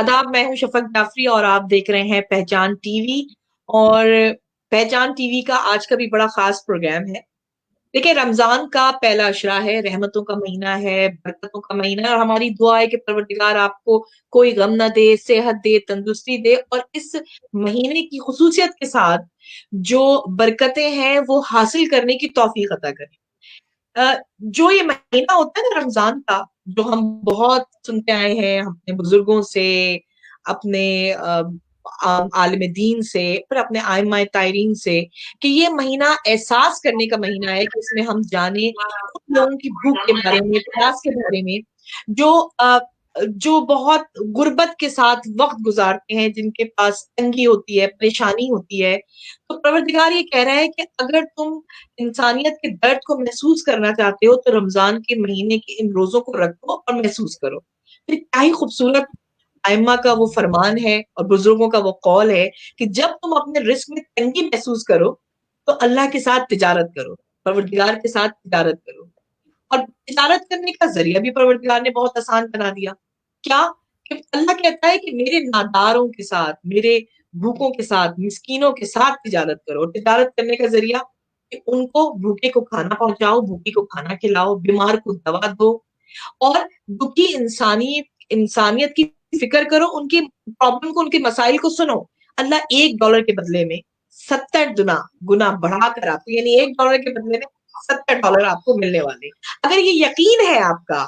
आदाब, मैं हूँ शफक जाफरी और आप देख रहे हैं पहचान टीवी। और पहचान टीवी का आज का भी बड़ा खास प्रोग्राम है। देखिए, रमजान का पहला अशरा है, रहमतों का महीना है, बरकतों का महीना है, और हमारी दुआ है कि परवरदिगार आपको कोई गम ना दे, सेहत दे, तंदुरुस्ती दे, और इस महीने की खुसूसियत के साथ जो बरकतें हैं वो हासिल करने की तौफीक अता करे। जो ये महीना होता है ना रमजान का, जो हम बहुत सुनते आए हैं अपने बुजुर्गों से, अपने आलिम दीन से, फिर अपने आइम्मा तायरीन से, कि ये महीना एहसास करने का महीना है कि इसमें हम जाने उन लोगों की भूख के बारे में, प्यास के बारे में, जो जो बहुत गुर्बत के साथ वक्त गुजारते हैं, जिनके पास तंगी होती है, परेशानी होती है। तो परवरदिगार ये कह रहा है कि अगर तुम इंसानियत के दर्द को महसूस करना चाहते हो तो रमजान के महीने के इन रोजों को रखो और महसूस करो। फिर क्या ही खूबसूरत आइम्मा का वो फरमान है और बुजुर्गों का वो कौल है कि जब तुम अपने रिस्क में तंगी महसूस करो तो अल्लाह के साथ तिजारत करो, परवरदिगार के साथ तिजारत करो। और तिजारत करने का जरिया भी परवरदिगार ने बहुत आसान बना दिया। क्या? कि अल्लाह कहता है कि मेरे नादारों के साथ, मेरे भूखों के साथ, मिस्कीनों के साथ तिजारत करो। तिजारत करने का जरिया कि उनको, भूखे को खाना पहुंचाओ, भूखी को खाना खिलाओ, बीमार को दवा दो, और दुखी इंसानियत की फिक्र करो, उनकी प्रॉब्लम को, उनके मसाइल को सुनो। अल्लाह $1 के बदले में 70 गुना गुना बढ़ाकर आपको, यानी $1 के बदले में $70 आपको मिलने वाले। अगर ये यकीन है आपका,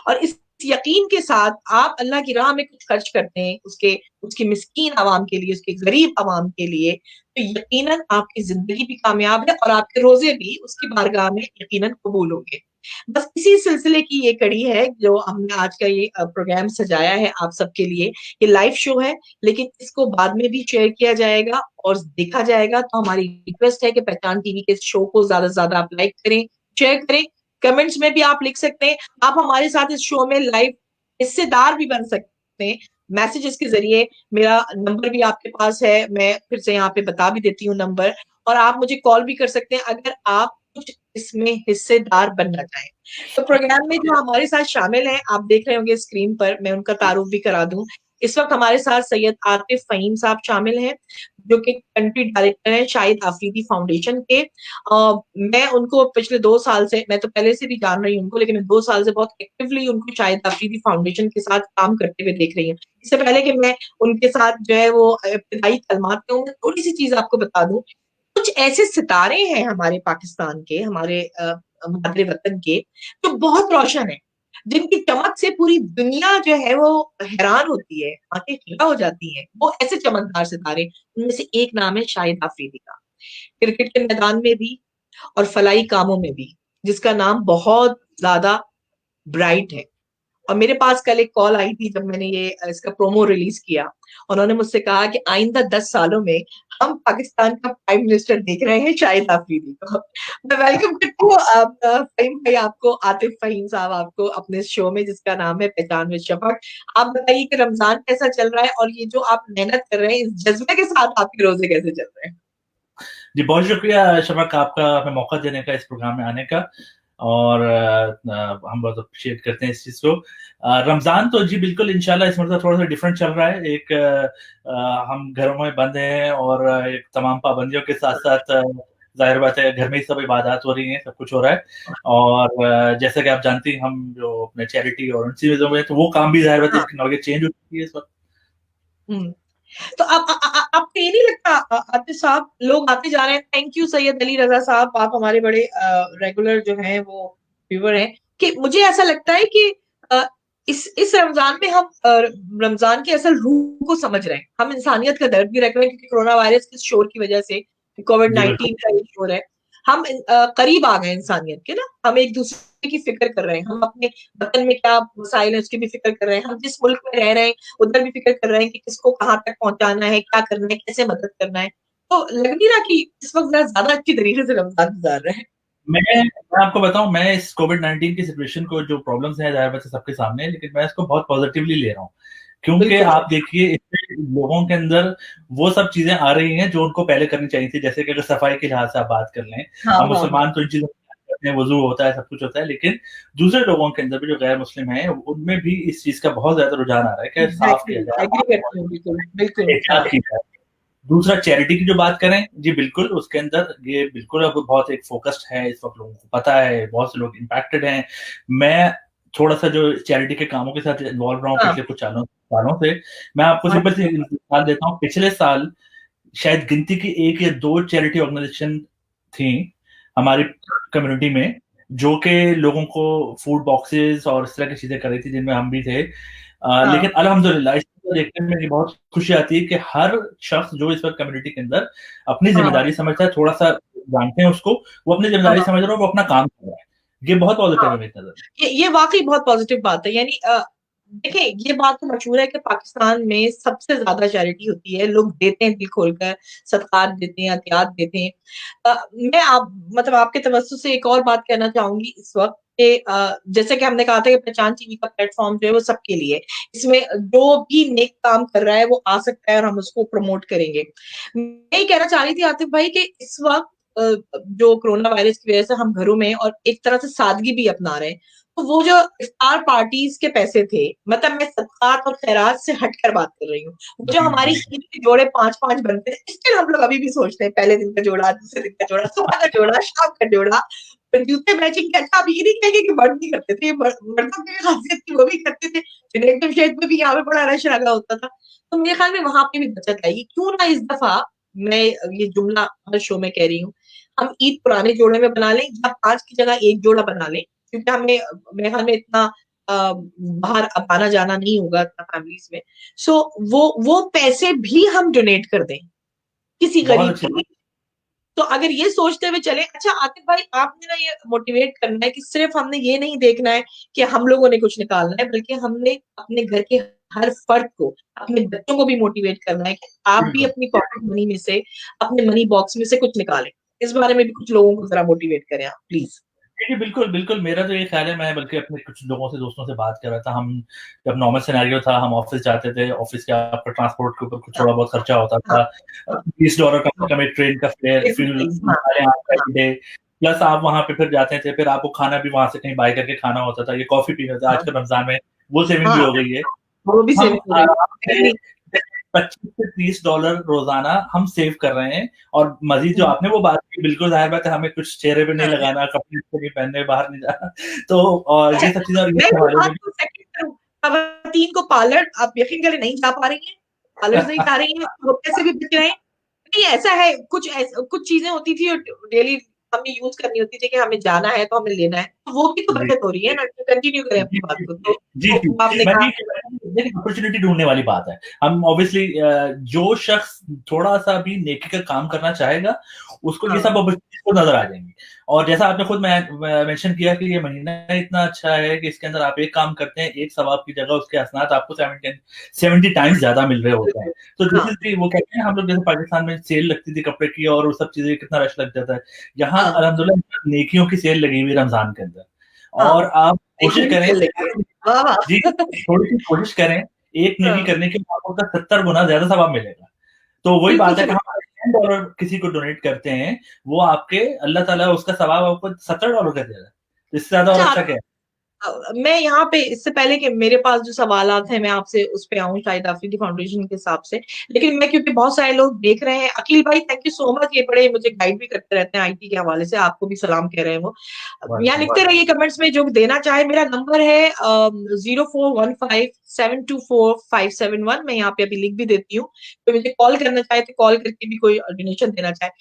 और इस यकीन के साथ आप अल्लाह की राह में कुछ खर्च करते हैं, उसके उसकी मिस्कीन आवाम के लिए, उसके गरीब आवाम के लिए, तो यकीनन आपकी जिंदगी भी कामयाब है और आपके रोजे भी उसकी बारगाह में यकीनन कबूल होंगे। बस इसी सिलसिले की ये कड़ी है जो हमने आज का ये प्रोग्राम सजाया है आप सबके लिए। ये लाइव शो है, लेकिन इसको बाद में भी शेयर किया जाएगा और देखा जाएगा। तो हमारी रिक्वेस्ट है कि पहचान टीवी के शो को ज्यादा से ज्यादा आप लाइक करें, शेयर करें। कमेंट्स में भी आप लिख सकते हैं। आप हमारे साथ इस शो में लाइव हिस्सेदार भी बन सकते हैं मैसेजेस के जरिए। मेरा नंबर भी आपके पास है, मैं फिर से यहाँ पे बता भी देती हूँ नंबर। और आप मुझे कॉल भी कर सकते हैं अगर आप कुछ इसमें हिस्सेदार बनना चाहें। तो प्रोग्राम में जो हमारे साथ शामिल हैं, आप देख रहे होंगे स्क्रीन पर, मैं उनका तारुफ भी करा दूं। इस वक्त हमारे साथ सैयद आतिफ फहीम साहब शामिल हैं, जो कि कंट्री डायरेक्टर हैं शाहिद आफरीदी फाउंडेशन के। मैं उनको पिछले 2 साल से, मैं तो पहले से भी जान रही हूँ उनको, लेकिन मैं 2 साल से बहुत एक्टिवली उनको शाहिद आफरीदी फाउंडेशन के साथ काम करते हुए देख रही हूँ। इससे पहले कि मैं उनके साथ जो है वो इब्तिदाई कलमात में हूँ, मैं थोड़ी सी चीज आपको बता दूं। कुछ ऐसे सितारे हैं हमारे पाकिस्तान के, हमारे मादरे वतन के, जो बहुत रोशन है, जिनकी चमक से पूरी दुनिया जो है वो हैरान होती है, आंखें खिला हो जाती हैं। वो ऐसे चमकदार सितारे, उनमें से एक नाम है शाहिद आफरीदी का। क्रिकेट के मैदान में भी और फलाई कामों में भी, जिसका नाम बहुत ज्यादा ब्राइट है। और मेरे पास कल एक कॉल आई थी जब मैंने ये इसका प्रोमो रिलीज किया। उन्होंने मुझसे कहा कि आइंदा 10 सालों में हम पाकिस्तान का प्राइम मिनिस्टर देख रहे हैं शाहिद आफरीदी को। मैं वेलकम करती हूँ फहीम भाई आपको, आतिफ फहीम साहब आपको अपने शो में जिसका नाम है पहचान विद शफक। आप बताइए कि रमजान कैसा चल रहा है, और ये जो आप मेहनत कर रहे हैं, इस जज्बे के साथ आपके रोजे कैसे चल रहे हैं? जी, बहुत शुक्रिया शफक आपका हमें मौका देने का इस प्रोग्राम में आने का। और हम बहुत अप्रिशिएट करते हैं इस चीज़ को। रमज़ान तो जी बिल्कुल इंशाल्लाह इस मरतबा थोड़ा सा डिफरेंट चल रहा है। एक हम घरों में बंद हैं और एक तमाम पाबंदियों के साथ साथ जाहिर बात है घर में ही सब इबादत हो रही हैं, सब कुछ हो रहा है। और जैसा कि आप जानती हैं हम जो अपने चैरिटी और उन चीज़ों में, तो वो काम भी जाहिर बात है हाँ। टेक्नोलॉजी चेंज हो चुकी है इस वक्त। हम्म। तो अब आपको ये नहीं लगता आतिफ साहब, लोग आते जा रहे हैं, थैंक यू सैयद अली रजा साहब, आप हमारे बड़े रेगुलर जो हैं वो व्यूवर हैं, कि मुझे ऐसा लगता है कि अ, इस रमजान में हम रमजान की असल रूह को समझ रहे हैं, हम इंसानियत का दर्द भी रख रहे हैं, क्योंकि कोरोना वायरस के शोर की वजह से, कोविड जी बिल्कुल। 19 का ये शोर है। हम करीब आ गए इंसानियत के ना, हम एक दूसरे की फिक्र कर रहे हैं, हम अपने वतन में क्या मसाइल है उसकी भी फिक्र कर रहे हैं, हम जिस मुल्क में रह रहे हैं उधर भी फिक्र कर रहे हैं कि किसको कहाँ तक पहुंचाना है, क्या करना है, कैसे मदद करना है। तो लग नहीं रहा कि इस वक्त ज्यादा अच्छी तरीके से रमजान गुजार रहे हैं? मैं आपको बताऊं, मैं इस कोविड-19 की सिचुएशन को, जो प्रॉब्लम्स हैं जाहिर बात है सबके सामने है, लेकिन मैं इसको बहुत पॉजिटिवली ले रहा हूँ। क्योंकि बिल्कुल। आप देखिए इससे लोगों के अंदर वो सब चीजें आ रही हैं जो उनको पहले करनी चाहिए थी। जैसे कि अगर सफाई के लिहाज से आप बात कर लें, हाँ हम हाँ हाँ। मुसलमान तो इन चीजों करते हैं, वुज़ू होता है, सब कुछ होता है, लेकिन दूसरे लोगों के अंदर भी जो गैर मुस्लिम हैं, उनमें भी इस चीज़ का बहुत ज़्यादा रुझान आ रहा है कि साफ एग्ज़ैक्टली, किया जाए, एग्री करती हूँ, बिल्कुल, बिल्कुल, हाँ। एहतियात की जाए। दूसरा चैरिटी की जो बात करें, जी बिल्कुल, उसके अंदर ये बिल्कुल अब बहुत एक फ़ोकस्ड है, इस वक़्त लोगों को पता है, बहुत से लोग इम्पैक्टेड हैं। मैं थोड़ा-सा जो चैरिटी के कामों के साथ इन्वॉल्व रहा हूँ हाँ, पिछले कुछ सालों सालों से, मैं आपको सिंपल सी अच्छा, मिसाल देता हूँ, पिछले साल शायद गिनती की 1 या 2 चैरिटी ऑर्गनाइज़ेशन थी हमारी कम्युनिटी में, जो कि लोगों को फूड बॉक्सेस और इस तरह की चीज़ें कर रही थी, जिनमें हम भी थे। हाँ, लेकिन अल्हम्दुलिल्लाह इस चीज़ को देखते हुए मुझे बहुत खुशी आती है कि हर शख्स जो इस वक़्त कम्युनिटी के अंदर अपनी हाँ, ज़िम्मेदारी समझता है, थोड़ा-सा जानते हैं उसको, वो अपनी ज़िम्मेदारी हाँ, समझ रहा है और वो अपना काम कर रहा है। ये बहुत पॉज़िटिव हाँ। है मेरी नज़र में। ये वाक़ई बहुत पॉज़िटिव बात है। यानी देखिए ये बात तो मशहूर है कि पाकिस्तान में सबसे ज़्यादा चैरिटी होती है। लोग देते हैं दिल खोलकर, सदक़ात देते हैं, अतियात देते हैं। मैं आप मतलब आपके तवज्जुह से एक और बात कहना चाहूँगी इस वक़्त कि जैसे कि हमने कहा था कि पहचान टीवी का प्लेटफ़ॉर्म जो है वो सबके लिए है। इसमें जो भी नेक काम कर रहा है वो आ सकता है और हम उसको प्रमोट करेंगे। मैं ये कहना चाह रही थी आतिफ़ भाई कि इस वक़्त जो कोरोना वायरस की वज़ह से हम घरों में और एक तरह से सादगी भी अपना रहे हैं। तो वो जो इफ्तार पार्टीज़ के पैसे थे, मतलब मैं सदक़ात और खैरात से हटकर बात कर रही हूँ। वो जो जी, हमारी जी। ईद के जोड़े 5-5 बनते थे, स्टिल हम लोग अभी भी सोचते हैं पहले दिन का जोड़ा, दूसरे दिन का जोड़ा, सुबह का जोड़ा, शाम का जोड़ा। फिर जूते मैचिंग के अच्छा आप ये नहीं कहेंगे कि मर्द नहीं करते थे, ये मर्दों की भी ख़ासियत थी, वो भी करते थे। रिलेटिव शेड में भी यहाँ पे बड़ा रश लगा होता था। तो मेरे ख़्याल में वहाँ पे भी बचत आएगी। क्यों ना इस दफ़ा मैं ये जुमला हर शो में कह रही हूँ, हम ईद पुराने जोड़े में बना लें या 5 की जगह 1 जोड़ा बना लें। क्योंकि हमें मेरे ख़्याल में इतना बाहर अब आना-जाना नहीं होगा इतना फैमिलीज़ में। सो वो पैसे भी हम डोनेट कर दें, किसी बहुत गरीब अच्छी के लिए। तो अगर ये सोचते हुए चलें अच्छा आतिफ़ भाई आपने ना ये मोटिवेट करना है कि सिर्फ़ हमने ये नहीं देखना है कि हम लोगों ने कुछ निकालना है, बल्कि हमने अपने घर के हर फर्द को, अपने बच्चों को भी मोटिवेट करना है कि आप भी बिल्कुल। अपनी पॉकेट मनी में से, अपने मनी बॉक्स में से कुछ निकालें। इस बारे में भी कुछ लोगों को ज़रा मोटिवेट करें आप प्लीज़। जी, बिल्कुल, बिल्कुल, मेरा तो ये ख़्याल है मैं बल्कि अपने कुछ लोगों से दोस्तों से बात कर रहा था, हम जब नॉर्मल सिनेरियो था, हम ऑफ़िस जाते थे, ऑफ़िस के आपका ट्रांसपोर्ट के ऊपर कुछ हाँ, थोड़ा बहुत खर्चा होता हाँ, था। हाँ, $20 कम हाँ, से कम एक ट्रेन का फेयर, बिल्कुल फ्यूल सही, हाँ, निकालें आप हाँ, एवरी डे, प्लस आप वहाँ पे फिर जाते थे, फिर आपको खाना भी वहाँ से कहीं बाय करके खाना होता था, ये कॉफ़ी पीना था, हाँ, आजकल रमज़ान में वो सेविंग भी हाँ, हो गई है। वो भी हम सेविंग हो गई। आराम से एग्री 25 से $30 रोज़ाना हम सेव कर रहे हैं और मज़ीद जो हुँ, आपने वो बात की बिल्कुल ज़ाहिर बात है हमें कुछ चेहरे पे नहीं हाँ। लगाना, कपड़े अच्छे नहीं पहनने, बाहर नहीं जाना। तो और अच्छा, ये सब चीज़ें और ये मैं इस हमारे बात लिए को सेकंड करूँ, खवातीन को पार्लर आप यकीन करें नहीं जा पा रही हैं, पार्लर्स नहीं जा रही हैं, वो पैसे भी बच रहे हैं। नहीं ऐसा है, कुछ चीज़ें होती थी डेली हमें यूज़ करनी होती थी कि हमें जाना है तो हमें लेना है, तो वो भी तो जी। बचत हो रही है ना, तो कंटिन्यू करें जी, अपनी बात जी, को। जी। जी, जी। तो आपने मैं कहा ये कह रहा हूँ देखिए अपॉर्च्युनिटी ढूँढने वाली बात है। हम ऑब्वियसली जो शख़्स थोड़ा-सा भी नेकी का काम करना चाहेगा, उसको ये हाँ, सब अपॉर्च्युनिटीज़ को नज़र आ जाएँगी। और जैसा आपने खुद मेंशन किया कि ये महीना इतना अच्छा है कि इसके अंदर आप एक काम करते हैं, एक सवाब की जगह उसके हसनात आपको 70 टाइम्स ज़्यादा मिल रहे होते हैं। बिल्कुल। तो दिस हाँ, इज़ दी वो कहते हैं हम लोग जैसे पाकिस्तान में सेल लगती थी कपड़े की और वो सब चीज़ें कितना रश लग जाता है। यहाँ हाँ, अल्हम्दुलिल्लाह नेकियों की सेल लगी हुई है रमज़ान के अंदर। हाँ, और आप कोशिश देखिए भी करें खेल लेंगे। वाह, जी, वाह! थोड़ी-सी कोशिश करें, एक नेकी हाँ, करने के लिए आपको उसका 70 गुना ज़्यादा सवाब मिलेगा। तो वही बिल्कुल बात है कि सही। हम अगर $10 किसी को डोनेट करते हैं, वो आपके अल्लाह ताला उसका सवाब आपको $70 का दे रहा है। इससे ज़्यादा और अच्छा अच्छा क्या है? मैं यहाँ पे इससे पहले कि मेरे पास जो सवालात हैं मैं आपसे उस पे आऊँ शायद अफरीदी फाउंडेशन के हिसाब से। लेकिन मैं क्योंकि बहुत सारे लोग देख रहे हैं अकील भाई थैंक यू सो मच ये बड़े मुझे गाइड भी करते रहते हैं आईटी के हवाले से, आपको भी सलाम कह रहे हैं वो। यहाँ लिखते रहिए कमेंट्स में जो देना चाहे मेरा नंबर है 0415724571 मैं यहाँ पे अभी लिख भी देती हूँ। कोई मुझे कॉल करना चाहे तो कॉल करके भी कोई डोनेशन देना चाहे।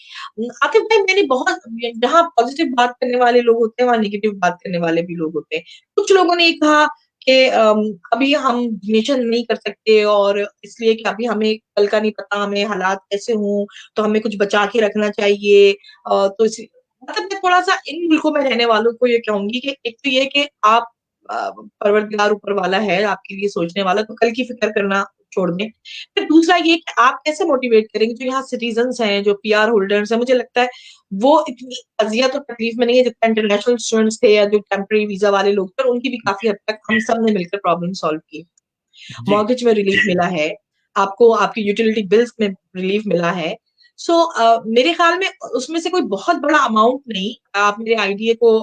आतिफ भाई मैंने बहुत जहाँ पॉजिटिव बात करने वाले लोग होते हैं, वहाँ नेगेटिव बात करने वाले भी लोग होते हैं। कुछ लोगों ने ये कहा कि अभी हम डोनेशन नहीं कर सकते और इसलिए कि अभी हमें कल का नहीं पता, हमें हालात कैसे हों, तो हमें कुछ बचा के रखना चाहिए। तो इसी मतलब मैं थोड़ा-सा इन मुल्कों में रहने वालों को ये कहूँगी कि एक तो ये कि आप परवरदिगार ऊपर वाला है, आपके लिए सोचने वाला, तो कल की फ़िक्र करना छोड़ दें। फिर दूसरा ये कि आप कैसे मोटिवेट करेंगे जो यहाँ सिटीज़न्स हैं, जो पीआर होल्डर्स हैं, मुझे लगता है वो इतनी अज़ियत और तकलीफ में नहीं है जितना इंटरनेशनल स्टूडेंट्स थे या जो टेम्परेरी वीज़ा वाले लोग थे और उनकी भी काफ़ी हद तक हम सब ने मिलकर प्रॉब्लम सॉल्व की। जी, मॉर्गेज में रिलीफ मिला है, आपको आपकी यूटिलिटी बिल्स में रिलीफ मिला है। मेरे ख्याल में उसमें से कोई बहुत बड़ा अमाउंट नहीं, आप मेरे आइडिया को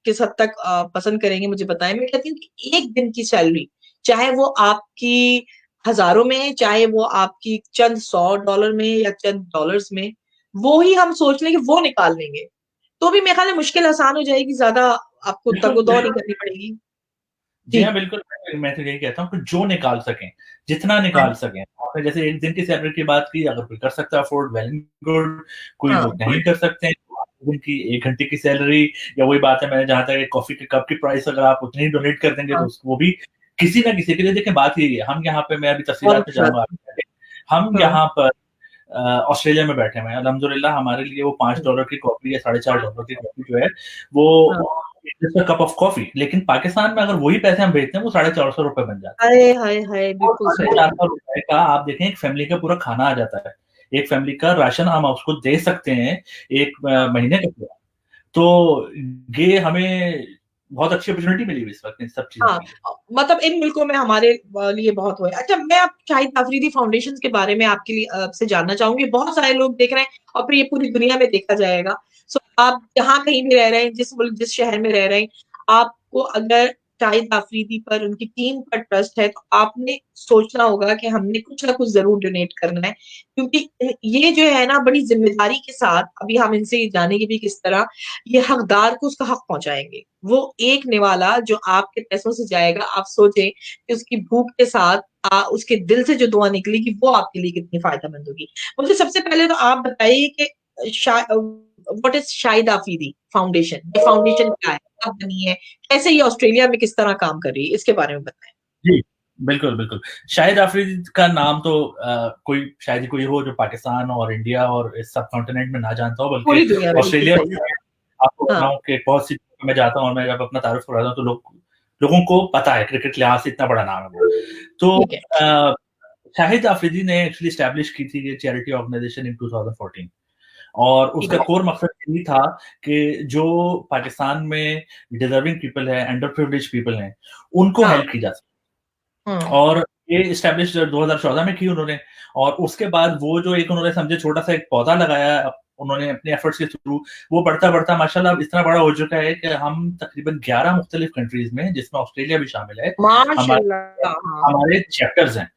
किस हद तक पसंद करेंगे मुझे बताएं। मैं कहती हूँ कि एक दिन की सैलरी, चाहे वो आपकी हजारों में, चाहे वो आपकी चंद $100 में या चंद डॉलर्स में, वो ही हम सोच लें कि वो निकाल लेंगे, तो भी मेरे ख्याल में मुश्किल आसान हो जाएगी, ज्यादा आपको बिल्कुल, तगोदौ नहीं बिल्कुल। करनी पड़ेगी। जी जी। हाँ, बिल्कुल, मैं तो यही कहता हूँ कि जो निकाल सकें, जितना हाँ, निकाल सकें। आपने जैसे एक दिन की सैलरी की बात की, अगर कोई कर सकता है अफ़ोर्ड, वेल एंड गुड, कोई हाँ, लोग नहीं कर सकते हैं, तो आप दिन की 1 घंटे की सैलरी, या वही बात है, मैंने जहाँ तक कॉफ़ी के कप की प्राइस अगर आप उतनी ही डोनेट कर देंगे, तो हाँ, वो भी किसी न किसी के लिए। देखिए, बात यही है, हम यहाँ पे, मैं अभी बहुत तफ़सीलात में अच्छी बात जाऊँगा है। आगे, हम हाँ, यहाँ पर ऑस्ट्रेलिया में बैठे हुए हैं। अल्हम्दुलिल्लाह हमारे लिए वो हुँ, $5 की कॉफ़ी या $4.5 की कॉफ़ी जो है, हाँ। वो just a cup of coffee. लेकिन पाकिस्तान में अगर वही पैसे हम भेजते हैं, वो ₹450 बन जाते हैं। हाय, हाय, हाय! और बिल्कुल साढ़े सही। 400 रुपए का आप देखें, एक फैमिली का पूरा खाना आ जाता है। एक फैमिली का राशन हम उसको दे सकते हैं, 1 हाँ, महीने का पूरा। तो ये हमें बहुत अच्छी अपॉर्च्युनिटी मिली हुई इस वक़्त इन सब चीज़ों हाँ, के लिए। मतलब इन मुल्कों में हमारे लिए बहुत हुआ है। अच्छा, मैं अब शाहिद अफरीदी फाउंडेशन के बारे में आपके लिए आपसे जानना चाहूँगी। बहुत सारे लोग देख रहे हैं और फिर ये पूरी दुनिया में देखा जाएगा। आप जहाँ कहीं भी रह रहे हैं, जिस मुल्क, जिस शहर में रह रहे हैं, आपको अगर शाहिद अफरीदी पर, उनकी टीम पर ट्रस्ट है, तो आपने सोचना होगा कि हमने कुछ ना कुछ ज़रूर डोनेट करना है। क्योंकि ये जो है ना, बड़ी ज़िम्मेदारी के साथ, अभी हम इनसे जानेंगे भी किस तरह ये हकदार को उसका हक पहुँचाएँगे। वो एक निवाला जो आपके पैसों से जाएगा, आप सोचें कि उसकी भूख के साथ उसके दिल से जो दुआ निकलेगी, वो आपके लिए कितनी फ़ायदेमंद होगी। मुझे सबसे पहले तो आप बताइए कि what is Shahid Afridi foundation? ये फाउंडेशन क्या है? कब बनी है? कैसे ये ऑस्ट्रेलिया में किस तरह काम कर रही है? इसके बारे में बताएँ। जी, बिल्कुल, बिल्कुल। शाहिद आफरीदी का नाम तो कोई शायद ही कोई हो जो पाकिस्तान और इंडिया और इस सब कॉन्टिनेंट में ना जानता हो, बल्कि पूरी दुनिया में, बिल्कुल ऑस्ट्रेलिया में सही। आपको हाँ, बताऊँ कि बहुत सी जगह मैं जाता हूँ और मैं जब अपना तारुफ कराता हूँ, तो लोगों को पता है, क्रिकेट लिहाज़ से इतना बड़ा नाम है वो। तो ठीक है। शाहिद आफरीदी ने एक्चुअली एस्टैब्लिश की थी ये चैरिटी ऑर्गनाइज़ेशन इन 2014, और ठीक उसका है। कोर मकसद यही था कि जो पाकिस्तान में डिज़र्विंग पीपल है, अंडर प्रिविलेज्ड पीपल हैं, उनको हाँ, हेल्प की जा सके। हुँ, और ये एस्टैब्लिश 2014 में की उन्होंने, और उसके बाद वो जो एक उन्होंने समझे छोटा-सा एक पौधा लगाया उन्होंने अपने एफर्ट्स के थ्रू, वो बढ़ता-बढ़ता माशाल्लाह अब इतना बड़ा हो चुका है कि हम तकरीबन 11 मुख्तलिफ कंट्रीज़ में, जिसमें ऑस्ट्रेलिया भी शामिल है, हमारे माशाल्लाह, हाँ, हमारे चैप्टर्स हैं।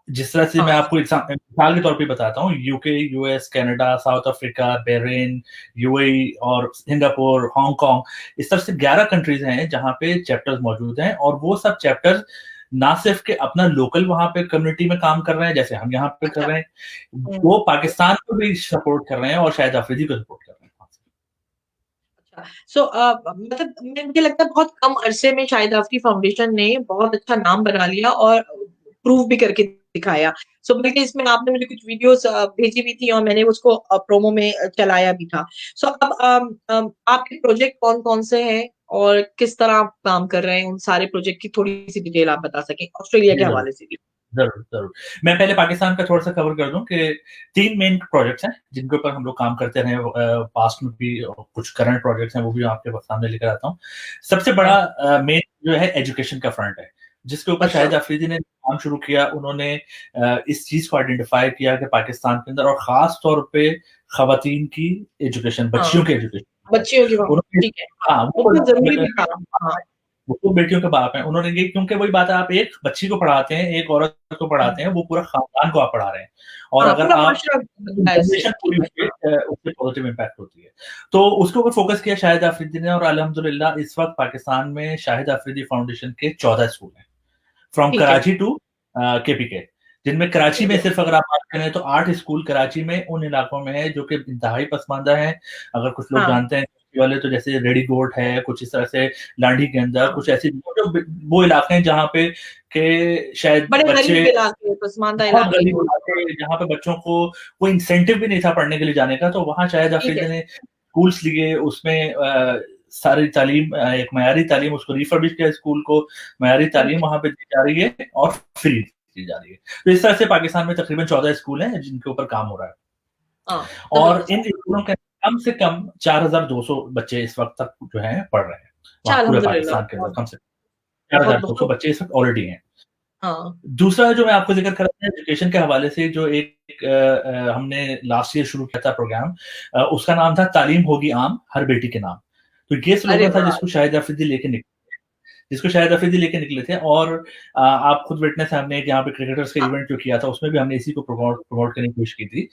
जिस तरह से मैं हाँ, आपको मिसाल के तौर पे बताता हूँ, UK, US, Canada, south Africa, Bahrain, UAE और सिंगापुर, हांगकांग, इस तरह से 11 कंट्रीज़ हैं जहाँ पे चैप्टर्स मौजूद हैं, और वो सब चैप्टर्स ना सिर्फ के अपना लोकल वहाँ पे कम्युनिटी में काम कर रहे हैं, जैसे हम यहाँ पे कर अच्छा, रहे हैं, हुँ। वो पाकिस्तान को भी सपोर्ट कर रहे हैं और शायद अफरीदी को सपोर्ट कर रहे हैं। मतलब मुझे लगता है बहुत कम अरसे में शाहिद आफरीदी फाउंडेशन ने बहुत अच्छा नाम बना लिया और प्रूव भी करके दिखाया। बल्कि इसमें आपने मुझे कुछ वीडियोस भेजी भी थी और मैंने उसको प्रोमो में चलाया भी था। अब आपके प्रोजेक्ट कौन-कौन से हैं और किस तरह आप काम कर रहे हैं? उन सारे प्रोजेक्ट की थोड़ी-सी डिटेल आप बता सकें, ऑस्ट्रेलिया के जी, ज़रूर। हवाले से भी। ज़रूर, ज़रूर। मैं पहले पाकिस्तान का थोड़ा-सा कवर कर दूँ कि 3 मेन प्रोजेक्ट्स हैं, जिनके ऊपर हम लोग काम करते रहे हैं, पास्ट में भी, और कुछ करंट प्रोजेक्ट्स हैं, वो भी आपके सामने लेकर आता हूँ। सबसे बड़ा हाँ, मेन जो है एजुकेशन का फ्रंट है, जिसके ऊपर अच्छा। शाहिद अफरीदी ने काम शुरू किया। उन्होंने इस चीज़ को आइडेंटिफ़ाई किया कि पाकिस्तान के अंदर, और ख़ास तौर पे ख़वातीन की एजुकेशन, हाँ, बच्चियों की एजुकेशन, बच्चियों की उन्होंने, ठीक है। हाँ, वो वो तो ज़रूरी भी था। हाँ, वो तो बेटियों के बाप हैं। उन्होंने ये, क्योंकि वही बात है, आप एक बच्ची को पढ़ाते हैं, एक औरत को हुँ, पढ़ाते हैं, वो पूरा खानदान को आप पढ़ा रहे हैं। और हाँ, अगर पूरा आप, माशरा बनता है इससे। जनरेशन ठीक पूरी है, उससे हाँ, उससे पॉजिटिव इम्पैक्ट होती है। तो उसके ऊपर फोकस किया शाहिद अफरीदी ने, और अल्हम्दुलिल्लाह इस वक़्त पाकिस्तान में शाहिद अफरीदी फाउंडेशन के 14 स्कूल हैं। फ्रॉम ठीक है, कराची टू केपीके, जिनमें कराची ठीक में है। सिर्फ अगर आप बात करें तो 8 स्कूल कराची में उन इलाकों में है जो कि इंतहाई पसमानदा हैं। अगर कुछ लोग हाँ, जानते हैं वाले, तो जैसे रेडी गोट है, कुछ इस तरह से लांडी के अंदर हाँ। कुछ ऐसी जो वो इलाके हैं जहाँ पे के शायद बड़े बच्चे, गरीब इलाके, पसमानदा बहुत इलाके गरीब हो। इलाके जहाँ पे बच्चों को कोई इंसेंटिव भी नहीं था पढ़ने के लिए जाने का, तो वहाँ शायद ठीक है, अफरीदी ने स्कूल्स लिए, उसमें सारी तालीम, एक मयारी तालीम, उसको रिफर्बिश किया स्कूल को, मयारी ठीक तालीम है। वहाँ पे दी जा रही है और फ्री दी जा रही है। तो इस तरह से पाकिस्तान में तकरीबन 14 स्कूल हैं जिनके ऊपर काम हो रहा है। हाँ, और ज़बरदस्त। इन स्कूलों के कम से कम 4200 बच्चे इस वक़्त तक जो हैं पढ़ रहे हैं। अच्छा, वहाँ पूरे अल्हम्दुलिल्लाह, पाकिस्तान के अंदर बहुत कम से कम बहुत 4200 बहुत बच्चे इस वक़्त ऑलरेडी हैं। हाँ। दूसरा जो मैं आपको ज़िक्र कर रहा था एजुकेशन के हवाले से, जो एक हमने लास्ट ईयर शुरू किया था प्रोग्राम, उसका नाम था तालीम होगी आम, हर बेटी के नाम। तो ये अरे स्लोगन था वाह! जिसको शाहिद अफरीदी लेके निकले थे, और आप खुद विटनेस हैं, हमने यहाँ पे क्रिकेटर्स का हाँ, इवेंट जो किया था, उसमें भी हमने इसी को प्रमोट करने की कोशिश की थी।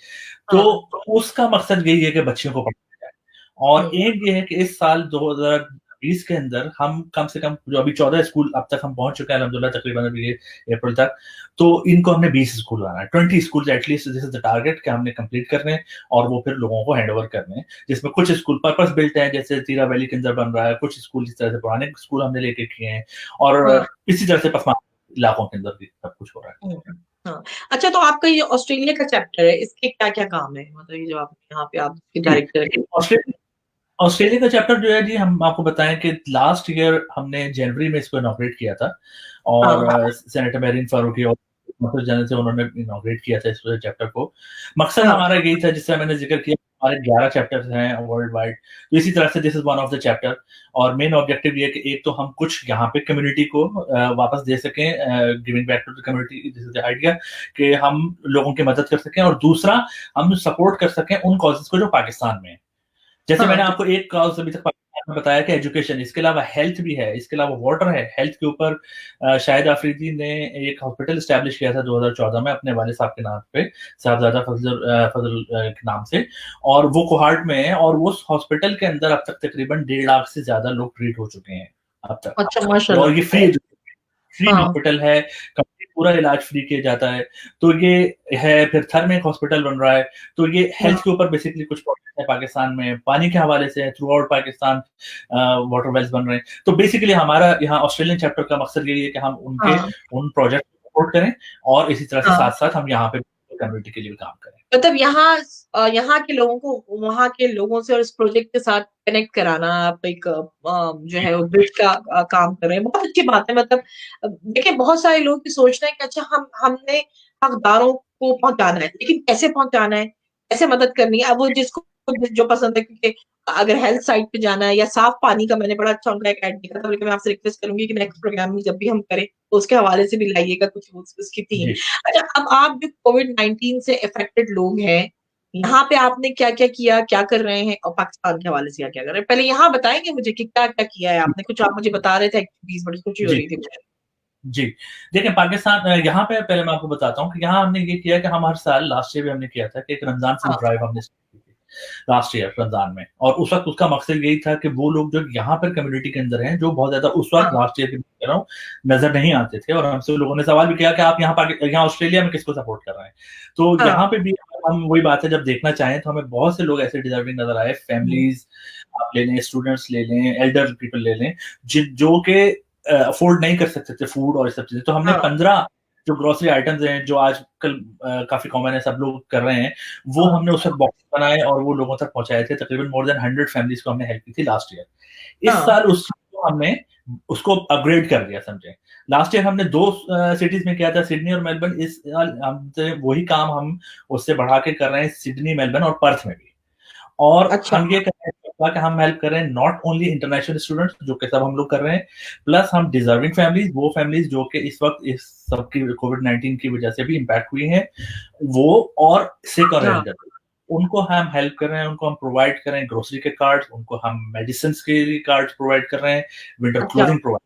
तो हाँ। उसका मकसद यही है कि बच्चियों को पढ़ाया जाए, और हुँ, एम ये है कि इस साल 2020 के अंदर हम कम से कम, जो अभी 14 स्कूल अब तक हम पहुंच चुके हैं अल्हम्दुलिल्लाह, तकरीबन अभी ये अप्रैल तक, तो इनको हमने 20 स्कूल बनाना है, 20 school at least, this is the target कि हमने कंप्लीट करने हैं, और वो फिर लोगों को हैंड ओवर करने हैं, जिसमें कुछ स्कूल पर्पस बिल्ट हैं, जैसे तीरा वैली के अंदर बन रहा है, कुछ स्कूल इस तरह से पुराने स्कूल हमने लेके किए हैं, और हाँ। इसी तरह से पसमानदा इलाकों के अंदर भी सब कुछ हो रहा है। हुँ, हाँ। अच्छा, तो आपका ये ऑस्ट्रेलिया का चैप्टर है, इसके क्या-क्या काम है? मतलब ये जो आप यहाँ पे आप इसके जी, डायरेक्टर हैं। ऑस्ट्रेलिया ऑस्ट्रेलिया का चैप्टर जो है जी, हम आपको बताएं कि लास्ट ईयर हमने जनवरी में इसको इनॉग्रेट किया था, और हाँ, सेनेटर मेरिन फारूकी और जनरल से उन्होंने इनॉग्रेट किया था इस चैप्टर को। मकसद हाँ, हमारा यही था, जिससे मैंने जिक्र किया, हमारे 11 चैप्टर्स हैं वर्ल्ड वाइड, तो इसी तरह से this is one of the chapter, और मेन ऑब्जेक्टिव ये है कि एक तो हम कुछ यहाँ पे कम्युनिटी को वापस दे सकें, giving back to the community, this is the idea, कि हम लोगों की मदद कर सकें, और दूसरा हम सपोर्ट कर सकें उन कॉजेज को जो पाकिस्तान में है। जैसे हाँ, मैंने आपको एक कॉज अभी तक पाकिस्तान में बताया कि एजुकेशन, इसके अलावा हेल्थ भी है, इसके अलावा वाटर है। हेल्थ के ऊपर शाहिद आफरीदी ने एक हॉस्पिटल स्टैब्लिश किया था 2014 में अपने वाले साहब के नाम पे, साहबजादा फजल के नाम से, और वो कोहार्ट में है, और उस हॉस्पिटल के अंदर अब तक तकरीबन 1.5 लाख से ज्यादा लोग ट्रीट हो चुके हैं अब तक, अच्छा माशाल्लाह। और ये फ्री हाँ, हॉस्पिटल है, कंप्लीट पूरा इलाज फ्री किया जाता है। तो ये है, फिर थर में एक हॉस्पिटल बन रहा है, तो ये हाँ, हेल्थ के ऊपर बेसिकली कुछ प्रोजेक्ट है पाकिस्तान में, पानी के हवाले से है, throughout Pakistan water wells बन रहे हैं। तो बेसिकली हमारा यहाँ ऑस्ट्रेलियन चैप्टर का मकसद यही है कि हम उनके हाँ, उन प्रोजेक्ट को सपोर्ट करें, और इसी तरह से हाँ। साथ साथ हम यहाँ पे कम्युनिटी के लिए भी काम करें। मतलब यहाँ के लोगों को वहाँ के लोगों से और इस प्रोजेक्ट के साथ कनेक्ट कराना, आप एक जो जी है वो ब्रिज का काम कर रहे हैं, बहुत अच्छी बात है। मतलब देखिए, बहुत सारे लोग भी सोच रहे हैं कि अच्छा, हमने हकदारों को पहुँचाना है, लेकिन कैसे पहुँचाना है? कैसे मदद करनी है? अब वो जिसको जो पसंद है, क्योंकि अगर हेल्थ साइड पे जाना है या साफ पानी का, मैंने बड़ा अच्छा उनका एक ऐड देखा था, बल्कि मैं आपसे रिक्वेस्ट करूँगी कि नेक्स्ट प्रोग्राम में जब भी हम करें, तो उसके हवाले से भी लाइएगा कुछ उसकी थीम। जी अच्छा, अब आप जो कोविड-19 से अफ़ेक्टेड लोग हैं, यहाँ पे आपने क्या-क्या किया, क्या कर रहे हैं, और पाकिस्तान के हवाले से क्या-क्या कर रहे हैं? पहले यहाँ बताएँगे मुझे कि क्या-क्या किया है आपने? कुछ आप मुझे बता रहे थे एक्टिविटीज़, बड़ी खुशी हो जी रही थी मुझे। जी। देखिए, पाकिस्तान यहाँ पे पहले मैं आपको बताता हूँ कि यहाँ हमने ये किया कि हम हर साल, लास्ट ईयर भी हमने किया था कि एक रमज़ान फूड हाँ, ड्राइव हमने स्टार्ट की थी, लास्ट ईयर रमज़ान में, और उस वक़्त उसका मकसद यही था कि वो लोग जो यहाँ पर कम्युनिटी के अंदर हैं, जो बहुत ज़्यादा उस वक़्त, हाँ, लास्ट ईयर की बात कर रहा हूँ, नज़र नहीं आते थे, और हमसे लोगों ने सवाल भी किया कि आप यहाँ ऑस्ट्रेलिया में किसको सपोर्ट कर रहे हैं? तो हाँ, यहाँ पे भी हम, वही बात है, जब देखना चाहें तो हमें बहुत से लोग ऐसे डिज़र्विंग नज़र आए, हुँ, फैमिलीज़ आप ले लें, स्टूडेंट्स ले लें, एल्डर पीपल ले लें, जो कि अफोर्ड नहीं कर सकते थे फूड और ये सब चीज़ें। तो हमने हाँ, 15 जो ग्रोसरी आइटम्स हैं, जो आजकल काफ़ी कॉमन है, सब लोग कर रहे हैं, वो हाँ, हमने उस वक़्त बॉक्स बनाए और वो लोगों तक पहुँचाए थे। तकरीबन मोर देन 100 फैमिलीज़ को हमने हेल्प की थी लास्ट ईयर। इस हाँ, साल उस चीज़ को हमने उसको अपग्रेड कर दिया, समझे। लास्ट ईयर हमने 2 सिटीज़ में किया था, सिडनी और मेलबर्न। इस साल हमसे वही काम हम उससे बढ़ा के कर रहे हैं, सिडनी, मेलबर्न और पर्थ में भी। और अच्छा, हम ये कर रहे हैं कि हम हेल्प कर रहे हैं नॉट ओनली इंटरनेशनल स्टूडेंट्स, जो कि सब हम लोग कर रहे हैं, प्लस हम डिजर्विंग फैमिलीज, वो फैमिलीज जो कि इस वक्त इस सब की कोविड-19 की वजह से भी इम्पैक्ट हुई हैं, वो और सिक और हाँ, एल्डर, उनको हम हेल्प कर रहे हैं, उनको हम प्रोवाइड कर रहे हैं ग्रोसरी के कार्ड्स, उनको हम मेडिसिन्स के कार्ड्स प्रोवाइड कर रहे हैं, विंटर अच्छा। Clothing provide.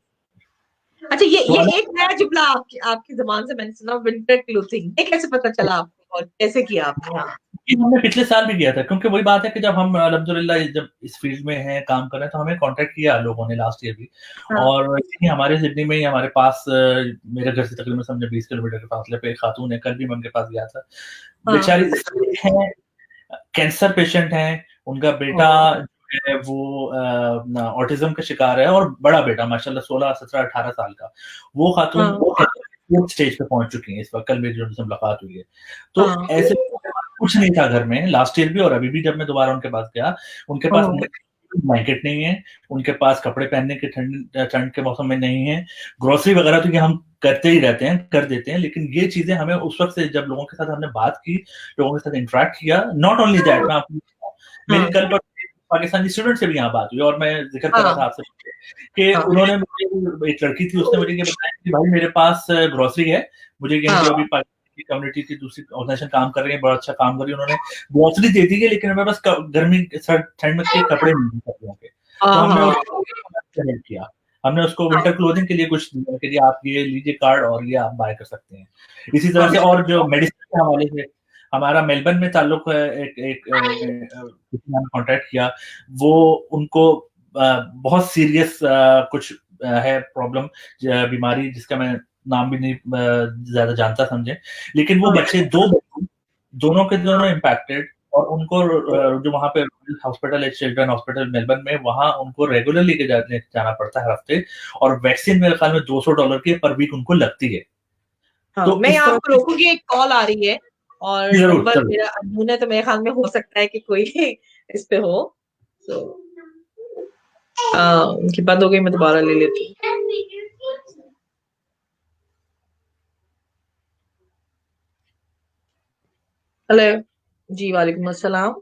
अच्छा, तो ये अलग एक नया जुमला आपकी आपकी ज़ुबान से मैंने सुना, विंटर क्लोथिंग, ये कैसे पता चला आपको और कैसे किया आपने? हाँ, ये हमने पिछले साल भी किया था, क्योंकि वही बात है कि जब हम अल्हम्दुलिल्लाह जब इस फील्ड में हैं, काम कर रहे हैं, तो हमें कॉन्टैक्ट किया लोगों ने लास्ट ईयर भी, हाँ, और यहीं हमारे सिडनी में ही हमारे पास, मेरे घर से तकरीबन समझे 20 किलोमीटर के फासले पे एक खातून है, कल भी मैं उनके पास गया था। हाँ, बेचारी सिक हैं, कैंसर पेशेंट हैं, उनका बेटा ओह! जो है वो ऑटिज़्म का शिकार है, और बड़ा बेटा माशाल्लाह 16, 17, 18 साल का। वो खातून हाँ, 4th स्टेज पे पहुँच चुकी हैं इस वक़्त, कल मेरी जो उनसे मुलाकात हुई है। तो हाँ, ऐसे कुछ नहीं था घर में, लास्ट ईयर भी और अभी भी जब मैं दोबारा उनके पास गया, उनके पास ओह! ब्लैंकेट नहीं है, उनके पास कपड़े पहनने के ठंड ठंड के मौसम में नहीं है, ग्रोसरी वगैरह तो ये हम करते ही रहते हैं, कर देते हैं, लेकिन ये चीज़ें हमें उस वक़्त से, जब लोगों के साथ हमने बात की, लोगों के साथ इंटरैक्ट किया, नॉट ओनली दैट, मैं आपको हाँ, मेरी कल परसों पाकिस्तानी स्टूडेंट से भी यहाँ बात हुई, और मैं जिक्र कर रहा था हाँ आपसे कि हाँ उन्होंने मुझे, एक लड़की थी, उसने मुझे ये बताया कि भाई मेरे पास ग्रोसरी है, मुझे यहीं जो अभी हाँ पाकिस्तानी कम्युनिटी की दूसरी ऑर्गेनाइजेशन काम कर रही है, बड़ा अच्छा काम कर रही है, उन्होंने ग्रोसरी दे दी है, लेकिन हमें बस गर्मी ठंड में के कपड़े नहीं मिल सर्दियों के, तो हाँ हमने हाँ उसको हेल्प किया, हमने उसको विंटर क्लोथिंग के लिए कुछ दिया कि जी आप ये लीजिए कार्ड और ये आप बाय कर सकते हैं। इसी तरह हाँ से और जो मेडिसिन के हवाले से हमारा मेलबर्न में ताल्लुक है, एक एक किसी ने कॉन्टैक्ट किया, वो उनको बहुत सीरियस कुछ है प्रॉब्लम, बीमारी जिसका मैं नाम भी नहीं ज्यादा जानता समझे, लेकिन वो बच्चे दोनों के दोनों इम्पैक्टेड, और उनको जो वहाँ पे हॉस्पिटल है, चिल्ड्रन हॉस्पिटल मेलबर्न में, वहाँ उनको रेगुलर लेके जाना पड़ता है हफ्ते, और वैक्सीन मेरे ख्याल में $200 की पर वीक उनको लगती है। हाँ, तो मैं इस यहाँ तरह आपको रोकूंगी, एक कॉल आ रही है और जरूर नंबर जरूर। मेरा अननोन है, तो मेरे ख्याल में हो सकता है कि कोई इस पे हो, तो उनकी बात हो गई, मैं दोबारा ले लेती हूँ। हेलो जी, वालेकुम अस्सलाम।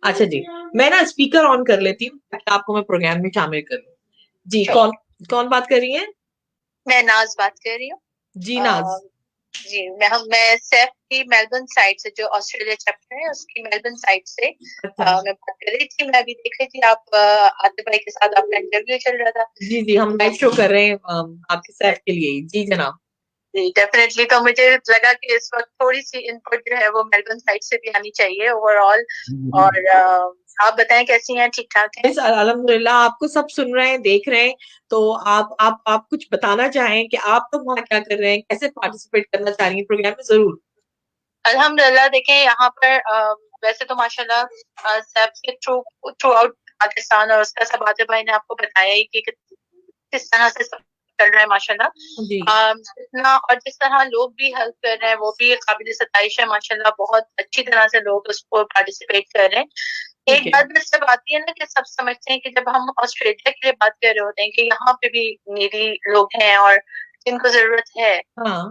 अच्छा जी, मैं ना स्पीकर ऑन कर लेती हूँ ताकि आपको मैं प्रोग्राम में शामिल करूँ। जी, कौन कौन बात कर रही है? मैं नाज बात कर रही हूँ। जी नाज। जी मैं सैफ की मेलबर्न साइड से, जो ऑस्ट्रेलिया चैप्टर है उसकी मेलबर्न साइड से अच्छा। मैं बात कर रही थी। मैं अभी देख रही थी आप आतिफ भाई के साथ आपका इंटरव्यू चल रहा था। जी जी, हम लाइव शो कर रहे हैं आपके सैफ के लिए। जी जनाब। जी डेफिनेटली, तो मुझे लगा कि इस वक्त थोड़ी सी इनपुट जो है वो मेलबर्न साइड से भी आनी चाहिए ओवरऑल। और आप बताएं कैसी हैं, ठीक ठाक हैं? अल्हम्दुलिल्लाह, आपको सब सुन रहे हैं, देख रहे हैं, तो आप कुछ बताना चाहें कि आप लोग वहाँ क्या कर रहे हैं, कैसे पार्टिसिपेट करना चाह रही हैं प्रोग्राम में? जरूर। अल्हम्दुलिल्लाह, देखें यहाँ पर वैसे तो माशाल्लाह सैफ के थ्रू आउट पाकिस्तान, और उसका सब आतिफ भाई ने आपको बताया ही कि किस तरह से सब कर रहा है माशाल्लाह। जी। जितना और जिस तरह लोग भी हेल्प कर रहे हैं वो भी काबिल सताइश है माशाल्लाह। बहुत अच्छी तरह से लोग उसको पार्टिसिपेट कर रहे हैं। एक बात बस जब आती है ना कि सब समझते हैं कि जब हम ऑस्ट्रेलिया के लिए बात कर रहे होते हैं कि यहाँ पे भी नीडी लोग हैं और जिनको जरूरत है, हाँ।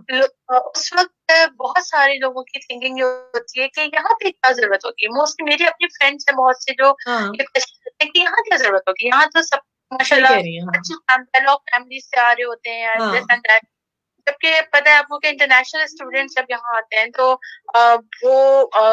उस वक्त बहुत सारे लोगों की थिंकिंग ये होती है कि यहाँ पे क्या जरूरत होगी। मोस्टली मेरी अपनी फ्रेंड्स है बहुत से जो ये क्वेश्चन करते हैं कि यहाँ क्या जरूरत होगी, यहाँ तो सब माशाल्लाह अच्छी फैमिली से आ रहे होते हैं दिस एंड दैट। जबकि पता है आपको कि इंटरनेशनल स्टूडेंट्स जब यहाँ आते हैं तो वो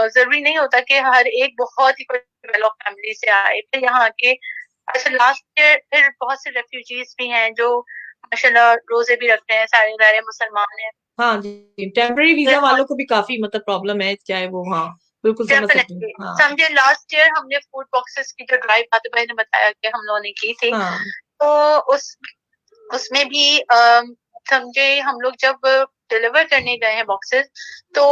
जरूरी नहीं होता कि हर एक बहुत ही वेल ऑफ फैमिली से आए। फिर यहाँ आके अच्छा लास्ट ईयर फिर बहुत से रेफ्यूजीज भी हैं जो माशाल्लाह रोजे भी रखते हैं, सारे दायरे मुसलमान हैं। हाँ जी, टेम्पररी वीजा वालों को भी काफी मतलब प्रॉब्लम है, चाहे वो, हाँ बिल्कुल समझ सकती हूँ। हाँ। समझे, लास्ट ईयर हमने फूड बॉक्सेस की जो ड्राइव आतिफ भाई ने बताया कि हम लोगों ने की थी, तो उसमें भी समझे हम लोग जब डिलीवर करने गए हैं बॉक्सेस, तो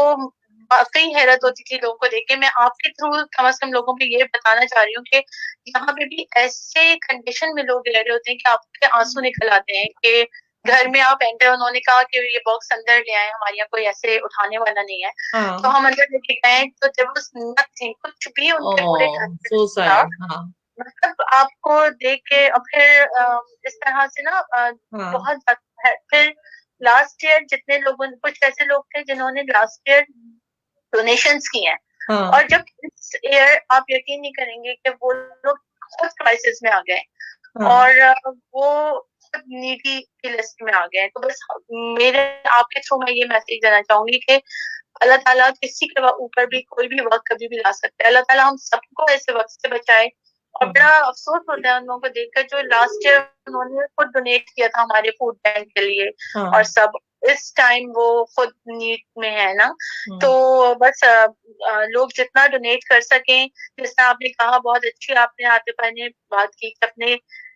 वाकई हैरत होती थी लोगों को देख के। मैं आपके थ्रू कम से कम लोगों को ये बताना चाह रही हूँ कि यहाँ पे भी ऐसे कंडीशन में लोग रह रहे होते हैं कि आपके आंसू निकल आते हैं कि घर में आप एंटर, उन्होंने कहा कि ये बॉक्स अंदर ले आए, हमारे यहाँ कोई ऐसे उठाने वाला नहीं है। तो हम अंदर लेके गए तो जब कुछ भी उनके पूरे घर में, मतलब आपको देख के और फिर इस तरह से ना बहुत ज्यादा है। फिर लास्ट ईयर जितने लोगों, कुछ ऐसे लोग थे जिन्होंने लास्ट ईयर डोनेशंस की हैं, और जब इस ईयर आप यकीन नहीं करेंगे कि वो लोग बहुत क्राइसिस में आ गए और वो नीडी की लिस्ट में आ गए। तो बस मेरे आपके थ्रू मैं ये मैसेज देना चाहूंगी कि अल्लाह ताला किसी के ऊपर भी कोई भी वक्त कभी भी ला सकता है। अल्लाह ताला हम सबको ऐसे वक्त से बचाए। और बड़ा अफसोस होता है उन लोगों को देखकर जो लास्ट ईयर उन्होंने खुद डोनेट किया था हमारे फूड बैंक के लिए, और सब इस टाइम वो खुद नीड में है ना। तो बस लोग जितना डोनेट कर सकें, जैसा आपने कहा बहुत अच्छी आपने आतिफ भाई ने बात की अपने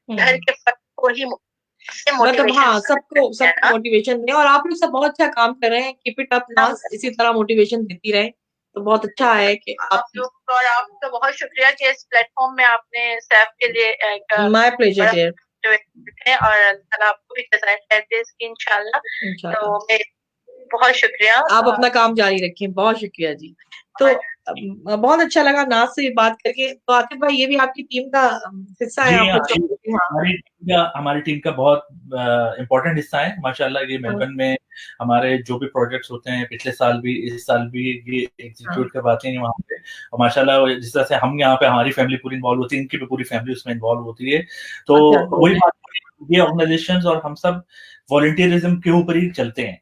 घर के फर्द को ही मतलब हाँ, सबको मोटिवेशन दें, और आप लोग सब बहुत अच्छा काम कर रहे हैं। कीप इट अप नाज, इसी तरह मोटिवेशन देती रहे तो बहुत अच्छा है कि आप लोग। और आपका बहुत शुक्रिया कि इस प्लेटफॉर्म में आपने सैफ के लिए माय प्लेजर डियर, और अल्लाह आपको भी जज़ाए खैर दे इसकी इंशाल्लाह। तो बहुत शुक्रिया। आप अपना काम जारी रखें, बहुत शुक्रिया जी। तो बहुत अच्छा लगा नाज से बात करके। तो आतिफ भाई, ये भी आपकी टीम का हिस्सा है? जी आप हमारी टीम का बहुत इम्पोर्टेंट हिस्सा है माशाल्लाह। ये मेलबर्न में हमारे जो भी प्रोजेक्ट्स होते हैं, पिछले साल भी इस साल भी ये एग्जीक्यूट करवाते हैं वहाँ पे। और माशाल्लाह जिस तरह से हम यहाँ पे हमारी फैमिली पूरी इन्वॉल्व होती है, इनकी भी पूरी फैमिली उसमें इन्वॉल्व होती है। तो वही बात, ये ऑर्गेनाइजेशंस और हम सब वॉलंटियरिज्म के ऊपर ही चलते हैं।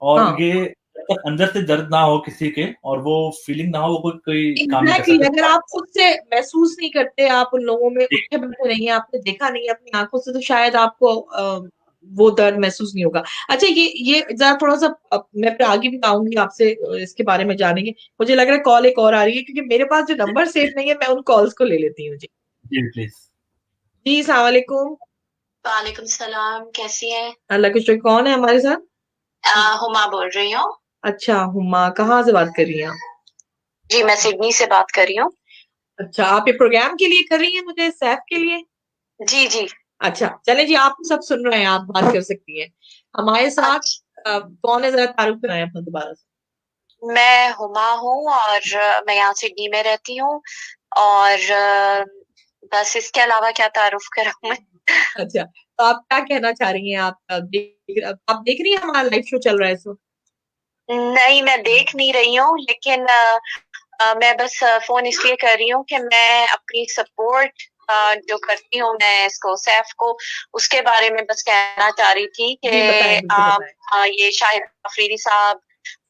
और ये जब तक अंदर से दर्द ना हो किसी के और वो फीलिंग ना हो, वो कोई काम नहीं कर सकता। अगर आप खुद से महसूस नहीं करते, आप उन लोगों में उठे बैठे नहीं है, आपने देखा नहीं है अपनी आंखों से, तो शायद आपको वो दर्द महसूस नहीं होगा। अच्छा, ये जरा थोड़ा सा मैं फिर आगे भी आऊंगी आपसे इसके बारे में जानेंगे। मुझे लग रहा है कॉल एक और आ रही है, क्योंकि मेरे पास जो नंबर सेव नहीं है, मैं उन कॉल्स को ले लेती हूँ जी। जी प्लीज। जी अस्सलाम वालेकुम। वालेकुम सलाम, कैसी हैं? अल्लाह का शुक्र। कौन है हमारे साथ? हुमा बोल रही हूँ। अच्छा हुमा, कहाँ से बात कर रही हैं आप? जी मैं सिडनी से बात कर रही हूँ। अच्छा, आप ये प्रोग्राम के लिए कर रही हैं मुझे, सैफ के लिए? जी जी। अच्छा चले जी, आप सब सुन रहे हैं, आप बात कर सकती हैं हमारे साथ। कौन है, जरा तारुफ कराएं अपना दोबारा से। मैं हुमा हूँ और मैं यहाँ सिडनी में रहती हूँ। और बस इसके अलावा क्या तारुफ कराऊं मैं? अच्छा, तो आप क्या कहना चाह रही हैं? आप देख रही हैं हमारा लाइव शो चल रहा है इस वक्त? नहीं, मैं देख नहीं रही हूँ, लेकिन मैं बस फोन इसलिए कर रही हूँ कि मैं अपनी सपोर्ट जो करती हूँ मैं इसको, सैफ को, उसके बारे में बस कहना चाह रही थी कि ये शाहिद अफरीदी साहब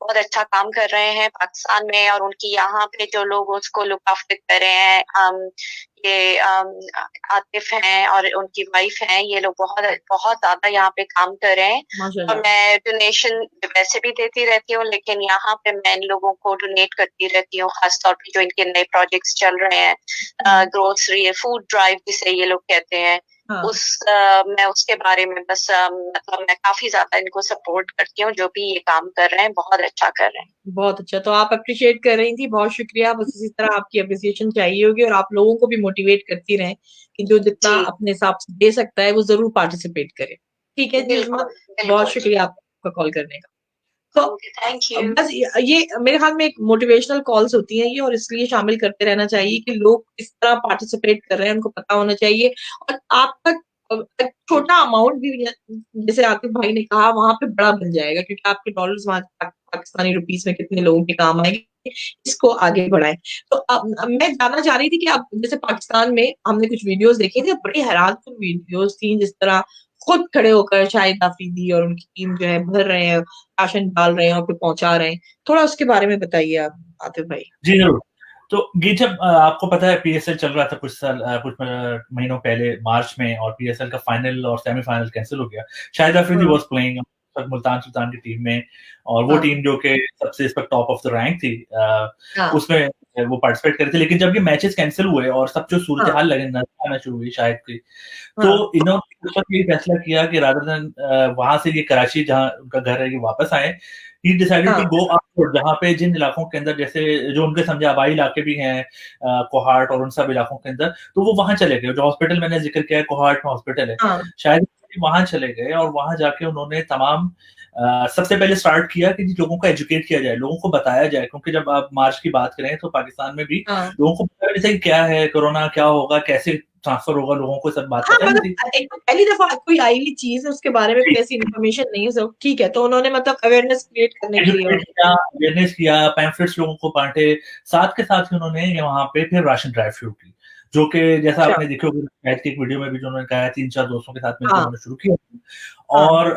बहुत अच्छा काम कर रहे हैं पाकिस्तान में, और उनकी यहाँ पे जो लोग उसको लुक आफ्टर कर रहे हैं, ये आतिफ हैं और उनकी वाइफ हैं, ये लोग बहुत बहुत ज्यादा यहाँ पे काम कर रहे हैं। और मैं डोनेशन वैसे भी देती रहती हूँ, लेकिन यहाँ पे मैं इन लोगों को डोनेट करती रहती हूँ, खासतौर पे जो इनके नए प्रोजेक्ट्स चल रहे हैं, ग्रोसरी फूड ड्राइव जिसे ये लोग कहते हैं। मैं उसके बारे में बस मतलब मैं काफी ज्यादा इनको सपोर्ट करती हूँ, जो भी ये काम कर रहे हैं बहुत अच्छा कर रहे हैं। बहुत अच्छा, तो आप अप्रिशिएट कर रही थी, बहुत शुक्रिया। बस इसी तरह आपकी अप्रिसिएशन चाहिए होगी, और आप लोगों को भी मोटिवेट करती रहें कि जो जितना अपने हिसाब से दे सकता है वो जरूर पार्टिसिपेट करे। ठीक है जी, बहुत शुक्रिया आपका कॉल करने का। तो थैंक यू। बस ये मेरे ख्याल में एक मोटिवेशनल कॉल्स होती हैं ये, और इसलिए शामिल करते रहना चाहिए कि लोग किस तरह पार्टिसिपेट कर रहे हैं, उनको पता होना चाहिए। और आपका छोटा अमाउंट भी, जैसे आतिफ भाई ने कहा, वहां पे बड़ा बन जाएगा, क्योंकि आपके डॉलर्स वहां पाकिस्तानी रुपीस में कितने लोगों के काम आएंगे, इसको आगे बढ़ाएं। तो अब मैं जानना चाह रही थी कि अब जैसे पाकिस्तान में हमने कुछ वीडियोस देखे थे, बड़ी हैरानकुन वीडियोस थी, जिस तरह खुद खड़े होकर शाहिद आफरीदी और उनकी टीम जो है भर रहे हैं, राशन डाल रहे हैं और फिर पहुंचा रहे हैं। थोड़ा उसके बारे में बताइए आप आतिफ भाई। जी जरूर। तो ये जब आपको पता है पीएसएल चल रहा था कुछ महीनों पहले मार्च में, और पीएसएल का फाइनल और सेमीफाइनल कैंसिल हो गया। शाहिद अफरीदी वाज प्लेइंग मुल्तान सुल्तान की टीम में, और वो टीम जो कि सबसे इस वक्त टॉप ऑफ द रैंक थी, उसमें वो पार्टिसिपेट कर रहे थे। लेकिन जब ये मैचेस कैंसिल हुए और सब जो सूरत हाल लगे नजर आना शुरू हुई शायद की, तो इन्होंने उस वक्त ये फैसला किया कि रादर देन वहां से ये कराची जहाँ उनका घर है ये वापस आए, he decided to go outward, जहाँ पे जिन इलाकों के अंदर जैसे जो उनके समझे आबाई इलाके भी हैं, कोहाट और उन सब इलाकों के अंदर, तो वो वहां चले गए। जो हॉस्पिटल मैंने जिक्र किया है कोहाट में हॉस्पिटल है, शायद वहां चले गए और वहां जाके उन्होंने तमाम सबसे पहले स्टार्ट किया कि लोगों को एजुकेट किया जाए, लोगों को बताया जाए, क्योंकि जब आप मार्च की बात करें तो पाकिस्तान में भी लोगों को पता नहीं था क्या है कोरोना, क्या होगा, कैसे ट्रांसफर होगा, लोगों को सब बात पता नहीं थी। एक तो पहली दफा कोई आई हुई चीज है, उसके बारे में कोई ऐसी इन्फॉर्मेशन नहीं है सब। ठीक है, तो उन्होंने मतलब अवेयरनेस क्रिएट करने के लिए अवेयरनेस किया, पैम्फलेट्स लोगों को बांटे, साथ के साथ ही उन्होंने वहां पे फिर राशन ड्राइव शुरू की, जो कि जैसा आपने देखा होगा एक वीडियो में भी जो उन्होंने कहा 3-4 दोस्तों के साथ मिलकर उन्होंने शुरू किया। और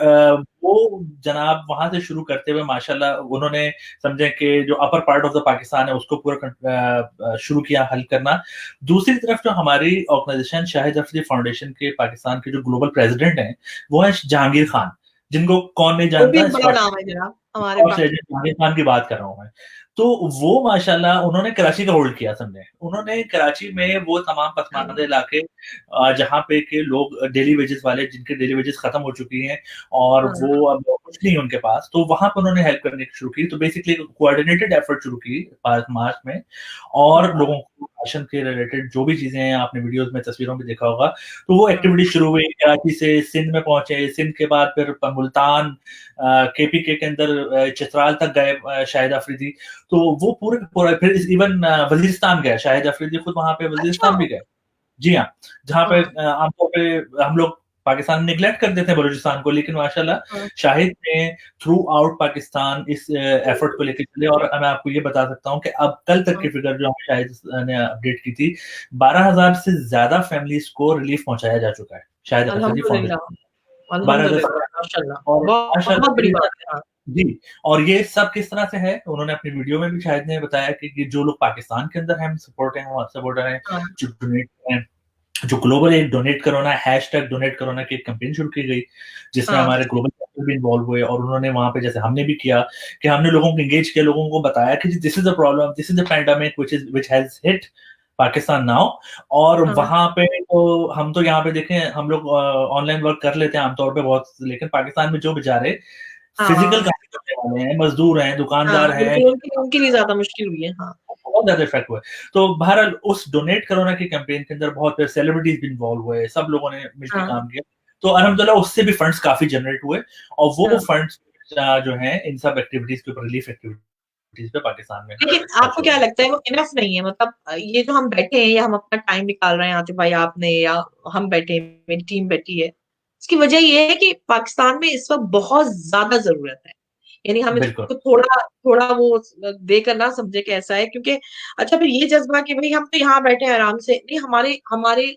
वो जनाब वहां से शुरू करते हुए माशाल्लाह उन्होंने समझे कि जो upper part of the Pakistan है उसको पूरा शुरू किया हल करना। दूसरी तरफ जो हमारी ऑर्गेनाइजेशन शाहिद अफरीदी फाउंडेशन के पाकिस्तान के जो ग्लोबल प्रेसिडेंट हैं वो है जहांगीर खान, जिनको कौन नहीं जानता, जहांगीर खान की बात कर रहा हूँ मैं। तो वो माशाल्लाह उन्होंने कराची का होल्ड किया, समझे, उन्होंने कराची में वो तमाम पसमानदा इलाके जहाँ पे के लोग डेली वेजेस वाले, जिनके डेली वेजेस खत्म हो चुकी हैं और वो अब कुछ नहीं उनके पास, तो वहां पर उन्होंने हेल्प करने की शुरू की। तो बेसिकली कोऑर्डिनेटेड एफर्ट शुरू की मार्च में, और लोगों राशन के रिलेटेड जो भी चीजें हैं, आपने वीडियोस में, तस्वीरों में देखा होगा, तो वो एक्टिविटी शुरू हुई। कराची से सिंध में पहुंचे, सिंध के बाद फिर मुल्तान, केपीके के अंदर चित्राल तक गए शाहिद अफरीदी। तो वो पूरा फिर इवन वजीरिस्तान गए, शाहिद अफरीदी खुद वहां पे वजीरिस्तान भी गए। जी हाँ, जहाँ पे आमतौर पे हम लोग पाकिस्तान निगलेक्ट कर देते हैं बलूचिस्तान को, लेकिन माशाल्लाह शाहिद ने थ्रू आउट पाकिस्तान इस एफर्ट को लेकर चले। और मैं आपको ये बता सकता हूँ कि अब कल तक की फिगर जो हमें शाहिद ने अपडेट की थी, 12,000 से ज्यादा फैमिलीज को रिलीफ पहुंचाया जा चुका है शाहिद अफरीदी फाउंडेशन। 12,000 और बहुत बड़ी बात है। जी, और ये सब किस तरह से है, उन्होंने अपनी वीडियो में भी शाहिद ने बताया कि जो लोग पाकिस्तान के अंदर हैं, सपोर्टर हैं, जो डोनेट हैं, जो ग्लोबल एड डोनेट करोना, #डोनेट करोना की एक कैंपेन शुरू की गई, जिसमें हमारे ग्लोबल कैपिटल भी इन्वॉल्व हुए। और उन्होंने वहां पे, जैसे हमने भी किया, कि हमने लोगों को एंगेज किया, लोगों को बताया कि this is the problem, this is the pandemic which has hit Pakistan now. और वहां पे तो हम तो यहाँ पे देखें, हम लोग ऑनलाइन वर्क कर लेते हैं आमतौर पे बहुत, लेकिन पाकिस्तान में जो बेचारे फिजिकल काम करने वाले हैं, मजदूर हैं, दुकानदार हैं, उनके लिए ज्यादा मुश्किल हुई है। बहुत ज्यादा इफेक्ट हुआ है। तो बहरहाल उस डोनेट करोना के कैंपेन के अंदर बहुत सेलिब्रिटीज भी इन्वॉल्व हुए, सब लोगों ने मिलकर काम किया। तो अल्हम्दुलिल्लाह उससे भी फंड्स काफी जनरेट हुए, और वो फंड्स जो हैं इन सब एक्टिविटीज के ऊपर, रिलीफ एक्टिविटीज पे पाकिस्तान में। लेकिन आपको क्या लगता है वो इनफ नहीं है? मतलब ये जो हम बैठे हैं या हम अपना टाइम निकाल रहे हैं, आतिफ भाई आपने या हम बैठे, मेरी टीम बैठी है, इसकी वजह ये है कि पाकिस्तान में इस वक्त बहुत ज्यादा जरूरत है। यानी हमें तो थोड़ा वो देकर ना समझे कि ऐसा है, क्योंकि अच्छा फिर ये जज्बा कि भाई हम तो यहाँ बैठे हैं आराम से, नहीं हमारे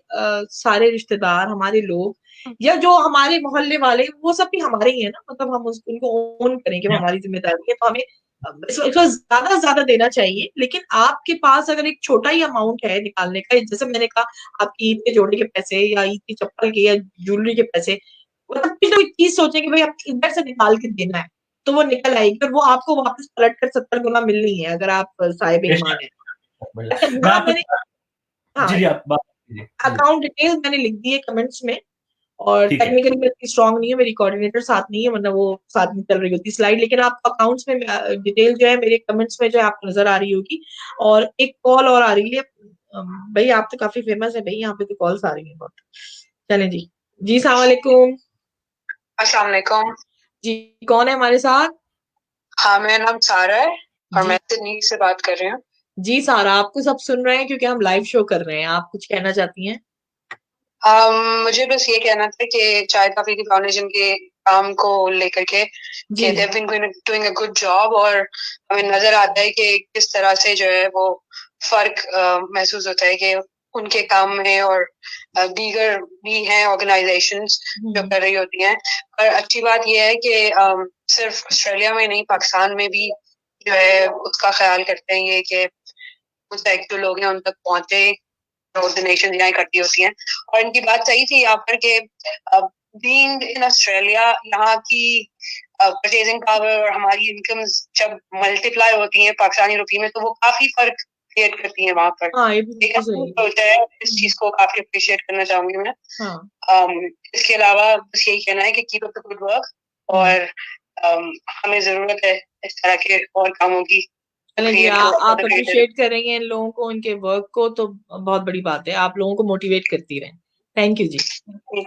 सारे रिश्तेदार, हमारे लोग या जो हमारे मोहल्ले वाले, वो सब भी हमारे ही है ना। मतलब हम उनको ओन करें कि वो हमारी जिम्मेदारी है, तो हमें इसको ज्यादा देना चाहिए। लेकिन आपके पास अगर एक छोटा ही अमाउंट है निकालने का, जैसे मैंने कहा आपकी ईद के जोड़े के पैसे या ईद की चप्पल के या ज्वेलरी के पैसे, मतलब कोई चीज सोचे कि भाई आप इधर से निकाल के देना है, तो वो निकल आएगी और वो आपको वापस पलट कर 70 गुना मिलनी है, अगर आप साहिब ईमान है। अकाउंट डिटेल मैंने लिख दी है कमेंट्स में, और टेक्निकली मैं इतनी स्ट्रांग नहीं है, मेरी कोऑर्डिनेटर साथ नहीं है, मतलब वो साथ में चल रही होती स्लाइड, लेकिन आपको अकाउंट्स में डिटेल जो है मेरे कमेंट्स में जो है आपको नजर आ रही होगी। और एक कॉल और आ रही है, भाई आप तो काफी फेमस है भाई, यहाँ पे तो कॉल्स आ रही है बहुत। चलें जी। जी सलाम वालेकुम। अस्सलाम वालेकुम जी, कौन है हमारे साथ? हाँ, मेरा नाम सारा है और मैं सिडनी से बात कर रही हूँ। जी सारा, आपको सब सुन रहे हैं क्योंकि हम लाइव शो कर रहे हैं। आप कुछ कहना चाहती हैं? मुझे बस ये कहना था कि शाहिद अफरीदी फाउंडेशन के काम को लेकर के कि they've been doing a good job, और हमें नजर आता है कि किस तरह से जो है वो फर्क महसूस होता है कि उनके काम में और दीगर भी हैं ऑर्गेनाइजेशंस जो कर रही होती हैं। और अच्छी बात यह है कि सिर्फ ऑस्ट्रेलिया में नहीं, पाकिस्तान में भी जो है उसका ख्याल करते हैं ये कि उस जो लोग हैं उन तक पहुंचे, डोनेशन यहाँ इकट्ठी होती हैं। और इनकी बात सही थी यहाँ पर कि बीइंग इन ऑस्ट्रेलिया, यहाँ की परचेजिंग पावर और हमारी इनकम जब मल्टीप्लाई होती है पाकिस्तानी रुपये में, तो वो काफी फर्क क्रिएट करती है वहां पर। होता है, इस चीज को काफी अप्रिशिएट करना चाहूंगी मैं। इसके अलावा बस यही कहना है कि keep up the good work, और हमें जरूरत है इस तरह के और कामों की। आप अप्रिशिएट कर रही हैं इन लोगों को, इनके वर्क को, तो बहुत बड़ी बात है। आप लोगों को मोटिवेट करती रहें। Thank you ji.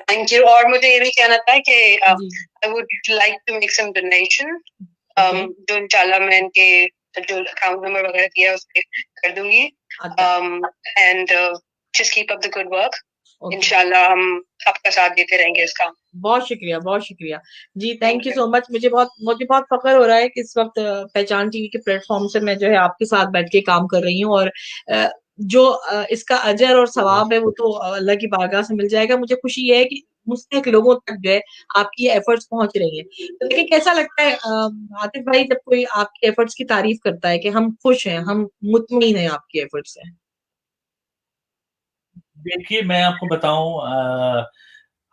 Thank you. और मुझे ये भी कहना था कि I would like to make some donation, जो इंशाल्लाह मैं इनके जो अकाउंट नंबर वगैरह दिया है उस पे कर दूंगी। And just keep up the good work. इंशाल्लाह हम आपका साथ देते रहेंगे इसका। बहुत शुक्रिया जी, थैंक यू सो मच। मुझे बहुत फख्र हो रहा है कि इस वक्त पहचान टीवी के प्लेटफॉर्म से मैं जो है आपके साथ बैठ के काम कर रही हूँ, और जो इसका अजर और सवाब है वो तो अल्लाह की बारगाह से मिल जाएगा। मुझे खुशी है कि मुस्तहिक लोगों तक जो है आपकी ये एफर्ट्स पहुंच रही हैं। तो देखिए कैसा लगता है आतिफ भाई, जब कोई आपके एफर्ट्स की तारीफ करता है कि हम खुश हैं, हम मुतमईन हैं आपकी एफर्ट्स से? देखिए मैं आपको बताऊं,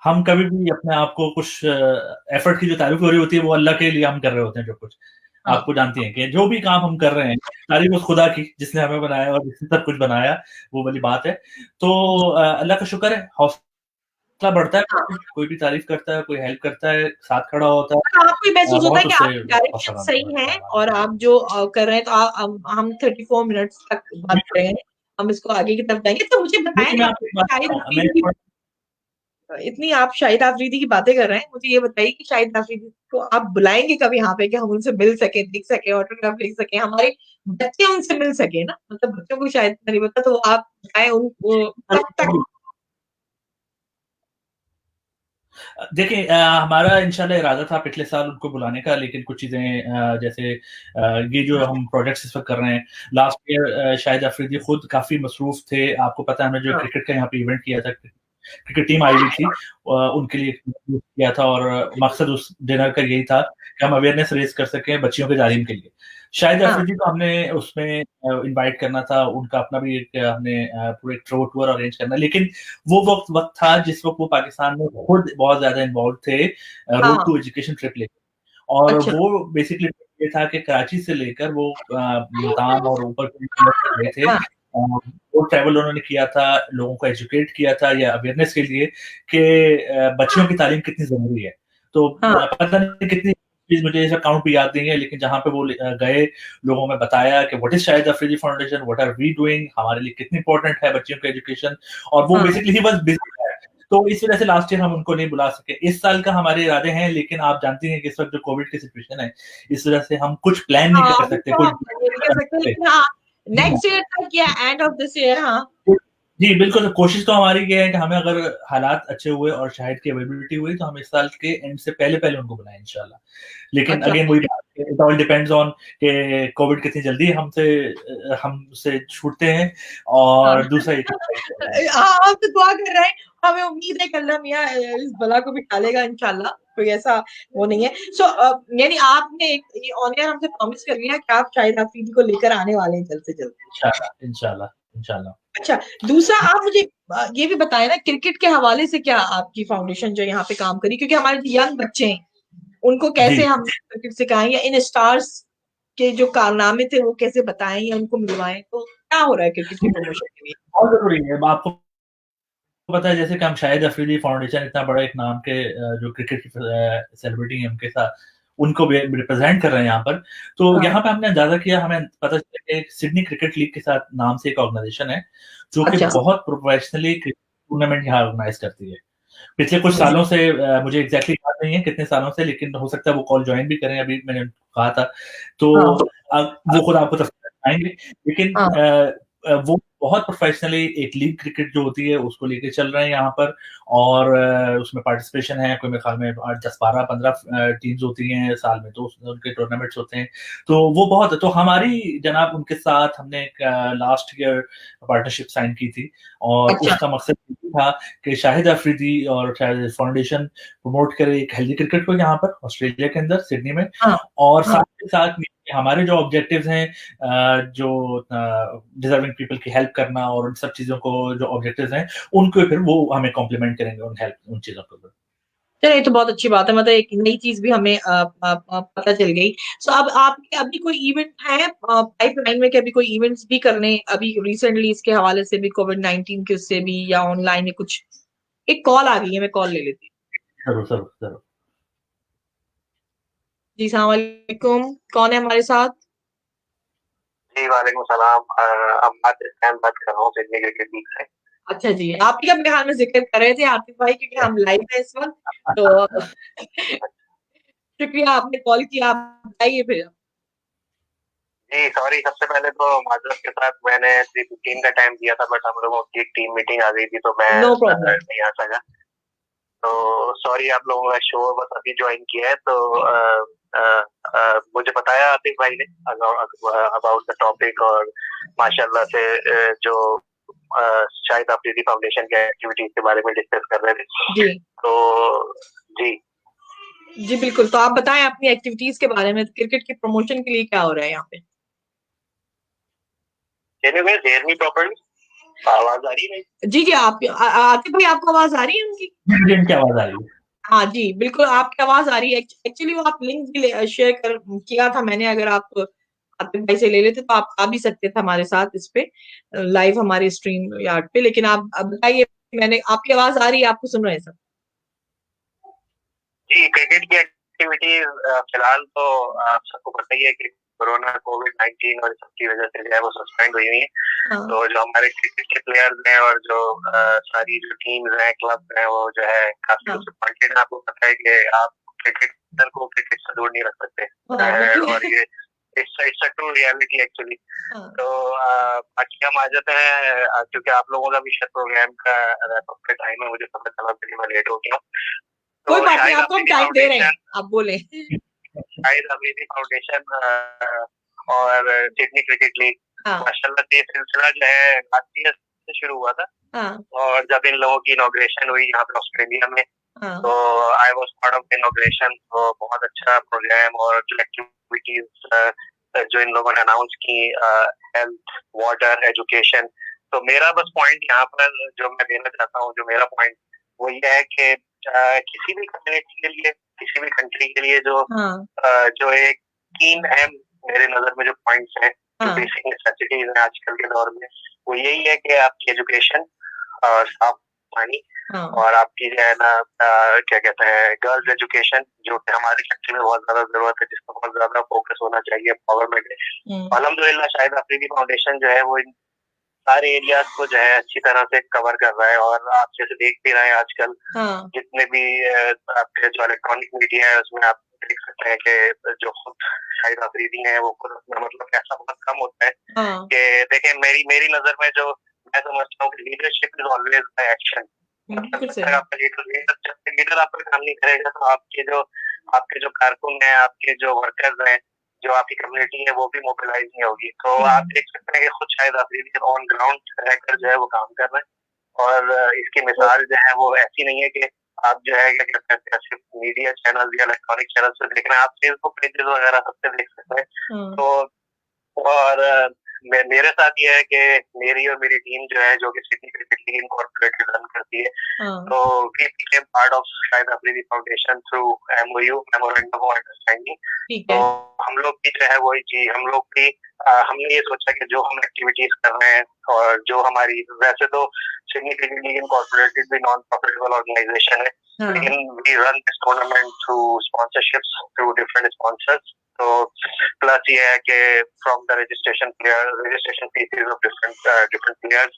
हम कभी भी अपने आप को कुछ एफर्ट की जो तारीफ हो रही होती है वो अल्लाह के लिए हम कर रहे होते हैं। जो कुछ आपको जानती हैं कि जो भी काम हम कर रहे हैं, तारीफ उस खुदा की जिसने हमें बनाया और जिसने सब कुछ बनाया, वो वाली बात है। तो अल्लाह का शुक्र है, हौसला बढ़ता है। कोई भी तारीफ करता है, कोई हेल्प करता है, साथ खड़ा होता है, आपको महसूस होता है कि आपकी डायरेक्शन सही है और आप जो कर रहे हैं। तो हम 34 मिनट्स तक बात कर रहे हैं हम इसको आगे की तरफ जाएंगे। तो मुझे बताएं, इतनी आप शाहिद आफरीदी की बातें कर रहे हैं, मुझे ये बताइए कि शाहिद आफरीदी को आप बुलाएंगे कभी यहाँ पे कि हम उनसे मिल सके, दिख सके, ऑटोग्राफ लिख सके, हमारे बच्चे उनसे मिल सके ना, मतलब बच्चों को शायद नहीं पता, तो आप बताएं उनको कब तक। देखिए हमारा इंशाल्लाह इरादा था पिछले साल उनको बुलाने का, लेकिन कुछ चीज़ें जैसे ये जो हम प्रोजेक्ट्स इस वक्त कर रहे हैं, लास्ट ईयर शाहिद अफरीदी खुद काफ़ी मसरूफ थे। आपको पता है हमने जो क्रिकेट का यहाँ पे इवेंट किया था, क्रिकेट टीम आई हुई थी, उनके लिए किया था, और मकसद उस डिनर का यही था कि हम अवेयरनेस रेज कर सकें बच्चियों के तालीम के लिए। शाहिद अफरीदी को हमने उसमें इनवाइट करना था, उनका अपना भी एक हमने पूरे टूर अरेंज करना, लेकिन वो वक्त था जिस वक्त वो पाकिस्तान में खुद बहुत ज्यादा इन्वॉल्व थे रोड टू एजुकेशन ट्रिप लेकर, और वो बेसिकली ये था कि कराची से लेकर वो मुल्तान और ऊपर गए थे, वो ट्रैवल उन्होंने किया था, लोगों को एजुकेट किया था या अवेयरनेस के लिए कि बच्चियों की तालीम कितनी जरूरी है। तो पता नहीं कितनी मुझे ऐसा काउंट भी याद नहीं है, लेकिन जहां पे वो गए, लोगों में बताया कि what is Shahid Afridi foundation, what are we doing, हमारे लिए कितनी इंपॉर्टेंट है बच्चियों का एजुकेशन, और वो बेसिकली ही बस बिजी है। तो इस वजह से लास्ट ईयर हम उनको नहीं बुला सके। इस साल का हमारे इरादे हैं, लेकिन आप जानती हैं कि इस वक्त जो कोविड की सिचुएशन है, इस वजह से हम कुछ प्लान नहीं कर सकते, नेक्स्ट ईयर तक या एंड ऑफ दिस ईयर। हाँ जी बिल्कुल, कोशिश तो हमारी ये है कि हमें अगर हालात अच्छे हुए और शाहिद की अवेलेबिलिटी हुई तो हम इस साल के एंड से पहले उनको बुलाएं इंशाल्लाह। लेकिन अगेन वही बात है, इट ऑल डिपेंड्स ऑन कि कोविड कितनी जल्दी हमसे छूटते हैं, और दूसरा हम तो दुआ कर रहे हैं, हमें उम्मीद है कि अल्लाह मियां इस बला को भी टालेगा इंशाल्लाह, कोई ऐसा वो नहीं है। सो यानी आपने एक ऑन एयर हमसे प्रॉमिस कर लिया कि आप शाहिद अफरीदी को लेकर आने वाले हैं जल्द से जल्द इंशाल्लाह। अच्छा, दूसरा आप मुझे ये भी बताएं ना, क्रिकेट के हवाले से क्या आपकी फाउंडेशन जो यहाँ पे काम करी, क्योंकि हमारे जो यंग बच्चे हैं उनको कैसे हम क्रिकेट सिखाएं, या इन स्टार्स के जो कारनामे थे वो कैसे बताएं या उनको मिलवाएं, तो क्या हो रहा है क्रिकेट की प्रमोशन के लिए? बहुत जरूरी है। आपको पता है जैसे कि हम शाहिद अफरीदी फाउंडेशन, इतना बड़ा एक नाम के जो क्रिकेट की सेलिब्रिटी है, उनके साथ उनको भी रिप्रेजेंट कर रहे हैं यहाँ पर, तो यहाँ पे हमने अंदाजा किया, हमें पता चला कि सिडनी क्रिकेट लीग के साथ नाम से एक ऑर्गेनाइजेशन है जो कि बहुत प्रोफेशनली क्रिकेट टूर्नामेंट यहाँ ऑर्गेनाइज करती है। पिछले कुछ सालों से मुझे एग्जैक्टली याद नहीं है कितने सालों से, लेकिन हो सकता है वो कॉल ज्वाइन भी करें, अभी मैंने कहा था, तो वो खुद आपको बताएंगे, लेकिन वो बहुत प्रोफेशनली एक लीग क्रिकेट जो होती है उसको लेके चल रहे हैं यहाँ पर, और उसमें पार्टिसिपेशन है, कोई मेरे ख्याल में 10-12-15 टीम्स होती हैं साल में, तो उनके टूर्नामेंट्स होते हैं, तो वो बहुत, तो हमारी जनाब उनके साथ हमने एक लास्ट ईयर पार्टनरशिप साइन की थी, और उसका मकसद ये था कि शाहिद अफरीदी और शाहिद फाउंडेशन प्रमोट करे एक हेल्दी क्रिकेट को यहाँ पर ऑस्ट्रेलिया के अंदर सिडनी में, और साथ ही साथ हमारे जो ऑब्जेक्टिव्स हैं, जो डिजर्विंग पीपल की हेल्प करना और उन सब चीजों को जो ऑब्जेक्टिव्स हैं उनको फिर वो हमें कॉम्प्लीमेंट करेंगे उन चीजों को। चलिए, तो बहुत अच्छी बात है, मतलब एक नई चीज भी हमें पता चल गई। सो अब आपके अभी कोई इवेंट है पाइपलाइन में, कि अभी कोई इवेंट्स भी करने अभी रिसेंटली इसके हवाले से भी, कोविड-19 के उससे भी, या ऑनलाइन में कुछ? एक कॉल आ गई है, मैं कॉल ले लेती हूँ। जरूर। जी सलाम वालेकुम, कौन है हमारे साथ? जी वालेकुम सलाम, बात कर रहा हूँ सिडनी क्रिकेट लीग से। अच्छा जी, आप ही का मेरे ख्याल में जिक्र कर रहे थे आतिफ भाई, क्योंकि हम लाइव है इस वक्त, तो शुक्रिया आपने कॉल किया, आप बताइए फिर। जी सॉरी, सबसे पहले तो माजरत के साथ मैंने 3:15 का टाइम दिया था, बट हम लोगों की एक टीम मीटिंग आ गई थी तो मैं नहीं आ सका, तो सॉरी। आप लोगों का शो बस अभी ज्वाइन किया है, तो मुझे बताया आतिफ भाई ने अबाउट द टॉपिक, और माशाल्लाह से जो शाहिद अफरीदी फाउंडेशन के एक्टिविटीज के बारे में डिस्कस कर रहे थे जी। तो जी बिल्कुल, तो आप बताएं अपनी एक्टिविटीज के बारे में, क्रिकेट की प्रमोशन के लिए क्या हो रहा है यहाँ पे? आवाज आ रही है? जी आप आतिफ भाई, आपको आवाज आ रही है उनकी? क्या आवाज आ रही है? हाँ जी बिल्कुल, आपकी आवाज आ रही है। एक्चुअली वो आप लिंक भी शेयर किया था मैंने, अगर आप आतिफ भाई से ले लेते तो आप आ भी सकते थे हमारे साथ इस पे लाइव हमारे स्ट्रीम यार्ड पे, लेकिन आप बताइए, मैंने आपकी आवाज आ रही है, आपको सुन रहे हैं सब? जी, क्रिकेट की एक्टिविटीज फिलहाल तो आप सबको पता ही है कि कोरोना कोविड-19 और सबकी वजह से जो है वो सस्पेंड हुई है। तो जो हमारे क्रिकेट के प्लेयर्स हैं और जो सारी जो टीम्स हैं, क्लब हैं, वो जो है काफी डिसअपॉइंटेड है। आपको पता है कि आप क्रिकेटर को क्रिकेट से दूर नहीं रख सकते और ये it's a true reality actually. तो बाकी हम आ जाते हैं, क्योंकि आप लोगों का भी शायद प्रोग्राम का रैप-अप का टाइम है, मुझे पता चला कि मैं लेट हो गया। कोई बात नहीं, आपको हम टाइम दे रहे हैं, आप बोले। शाहिद अफरीदी फाउंडेशन और सिडनी क्रिकेट लीग, माशाल्लाह से सिलसिला जो है लास्ट ईयर से शुरू हुआ था। और जब इन लोगों की इनॉग्रेशन हुई यहाँ पे ऑस्ट्रेलिया में, तो I was part of inauguration. तो बहुत अच्छा प्रोग्राम और जो एक्टिविटीज जो इन लोगों ने अनाउंस की, हेल्थ, वाटर, एजुकेशन। तो मेरा बस पॉइंट यहाँ पर जो मैं देना चाहता हूँ, जो मेरा पॉइंट वो ये है कि किसी भी कम्युनिटी के लिए, किसी भी कंट्री के लिए जो एक तीन अहम मेरे नजर में जो पॉइंट्स हैं, जो बेसिक नेसेसिटीज हैं आजकल के दौर में, वो यही है कि आपकी एजुकेशन, साफ पानी, और आपकी जो है ना क्या कहते हैं गर्ल्स एजुकेशन, जो कि हमारी कंट्री में बहुत ज्यादा जरूरत है, जिसका बहुत ज्यादा फोकस होना चाहिए गवर्नमेंट में। अल्हम्दुलिल्लाह शाहिद अफरीदी फाउंडेशन जो है वो इन सारे एरियाज को जो है अच्छी तरह से कवर कर रहा है। और आप जैसे देख भी रहे हैं आजकल जितने भी आपके जो इलेक्ट्रॉनिक मीडिया है उसमें आप देख सकते हैं कि जो खुद शाहिद अफरीदी है वो खुद मतलब ऐसा बहुत कम होता है कि देखें, मेरी नजर में जो मैं समझता हूँ कि leadership is always by action. मतलब आपका लीडर आपका काम नहीं करेगा तो आपके जो कारकुन है, आपके जो वर्कर्स हैं, जो आपकी कम्युनिटी है, वो भी मोबिलाइज नहीं होगी। तो आप देख सकते हैं कि खुद शायद अफरीदी ऑन ग्राउंड रहकर जो है वो काम कर रहे हैं। और इसकी मिसाल जो है वो ऐसी नहीं है कि आप जो है क्या कहते हैं सिर्फ मीडिया चैनल या इलेक्ट्रॉनिक चैनल से देख रहे हैं, आप फेसबुक पेजेस वगैरह सबसे देख सकते हैं। तो और मेरे साथ ये है कि मेरी और मेरी टीम जो है, जो कि Sydney cricket league incorporated run करती है, तो we became part of Shahid Afridi foundation through MOU, memorandum of understanding. तो हम लोग भी जो है वही चीज, हम लोग भी हमने ये सोचा कि जो हम एक्टिविटीज कर रहे हैं और जो हमारी, वैसे तो सिडनी क्रिकेट लीग इनकॉर्पोरेटेड भी नॉन प्रॉफिटेबल ऑर्गेनाइजेशन है, लेकिन we run this tournament through sponsorships, through different sponsors. तो प्लस ये है कि from the registration fees of different players,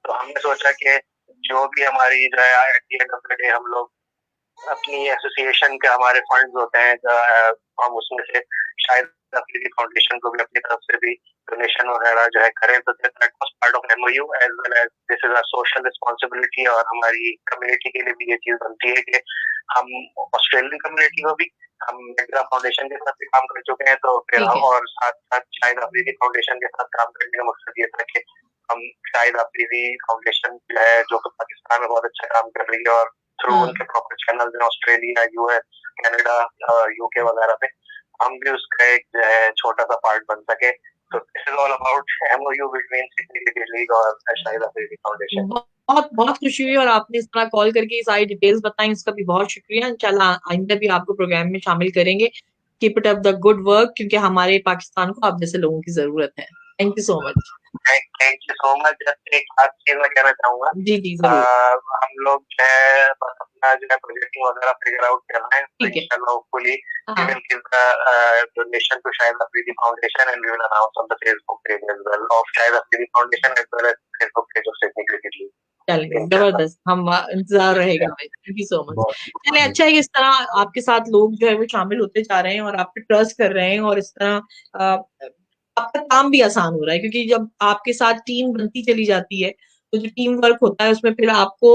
तो हमने सोचा कि जो भी हमारी जो है at the end of the day हम लोग अपनी एसोसिएशन के हमारे फंड्स होते हैं, हम उसमें से शायद अफरीदी फाउंडेशन को भी अपनी तरफ से भी डोनेशन वगैरह जो है करें। तो that was part of MOU as well as this is a social responsibility. और हमारी कम्युनिटी के लिए भी ये चीज बनती है कि हम ऑस्ट्रेलियन कम्युनिटी को भी, हम मेग्रा फाउंडेशन के साथ भी काम कर चुके हैं, तो फिर हम और साथ साथ शाहिद अफरीदी फाउंडेशन के साथ काम करने का मकसद ये था कि हम शाहिद अफरीदी फाउंडेशन जो है, जो पाकिस्तान में बहुत अच्छा काम कर रही है, और थ्रू उनके प्रॉपर चैनल में ऑस्ट्रेलिया, US, कनाडा, UK वगैरह पे हम भी उसका एक जो है छोटा सा पार्ट बन सके। तो this is all about MOU between Sydney cricket league और शाहिद अफरीदी फाउंडेशन। बहुत बहुत खुशी हुई और आपने इस तरह कॉल करके सारी डिटेल्स बताई, इसका भी बहुत शुक्रिया। इंशाल्लाह आइंदा भी आपको प्रोग्राम में शामिल करेंगे। Keep it up the good work, क्योंकि हमारे पाकिस्तान को आप जैसे लोगों की जरूरत है। Thank you so much. Thank you so much. Just एक खास चीज मैं कहना चाहूंगा। जी जरूर। हम लोग जो है अपना जो है प्रोजेक्टिंग वगैरह फिगर आउट कर रहे हैं, तो इंशाल्लाह hopefully we will give the donation to Shahid Afridi foundation and we will announce on the Facebook page as well of Shahid Afridi foundation as well as Facebook page of Sydney cricket league. चलिए जबरदस्त, हम इंतजार रहेगा भाई। Thank you so much. चलिए अच्छा है कि इस तरह आपके साथ लोग जो है वो शामिल होते जा रहे हैं और आप पे ट्रस्ट कर रहे हैं, और इस तरह आपका काम भी आसान हो रहा है, क्योंकि जब आपके साथ टीम बनती चली जाती है तो जो टीम वर्क होता है उसमें फिर आपको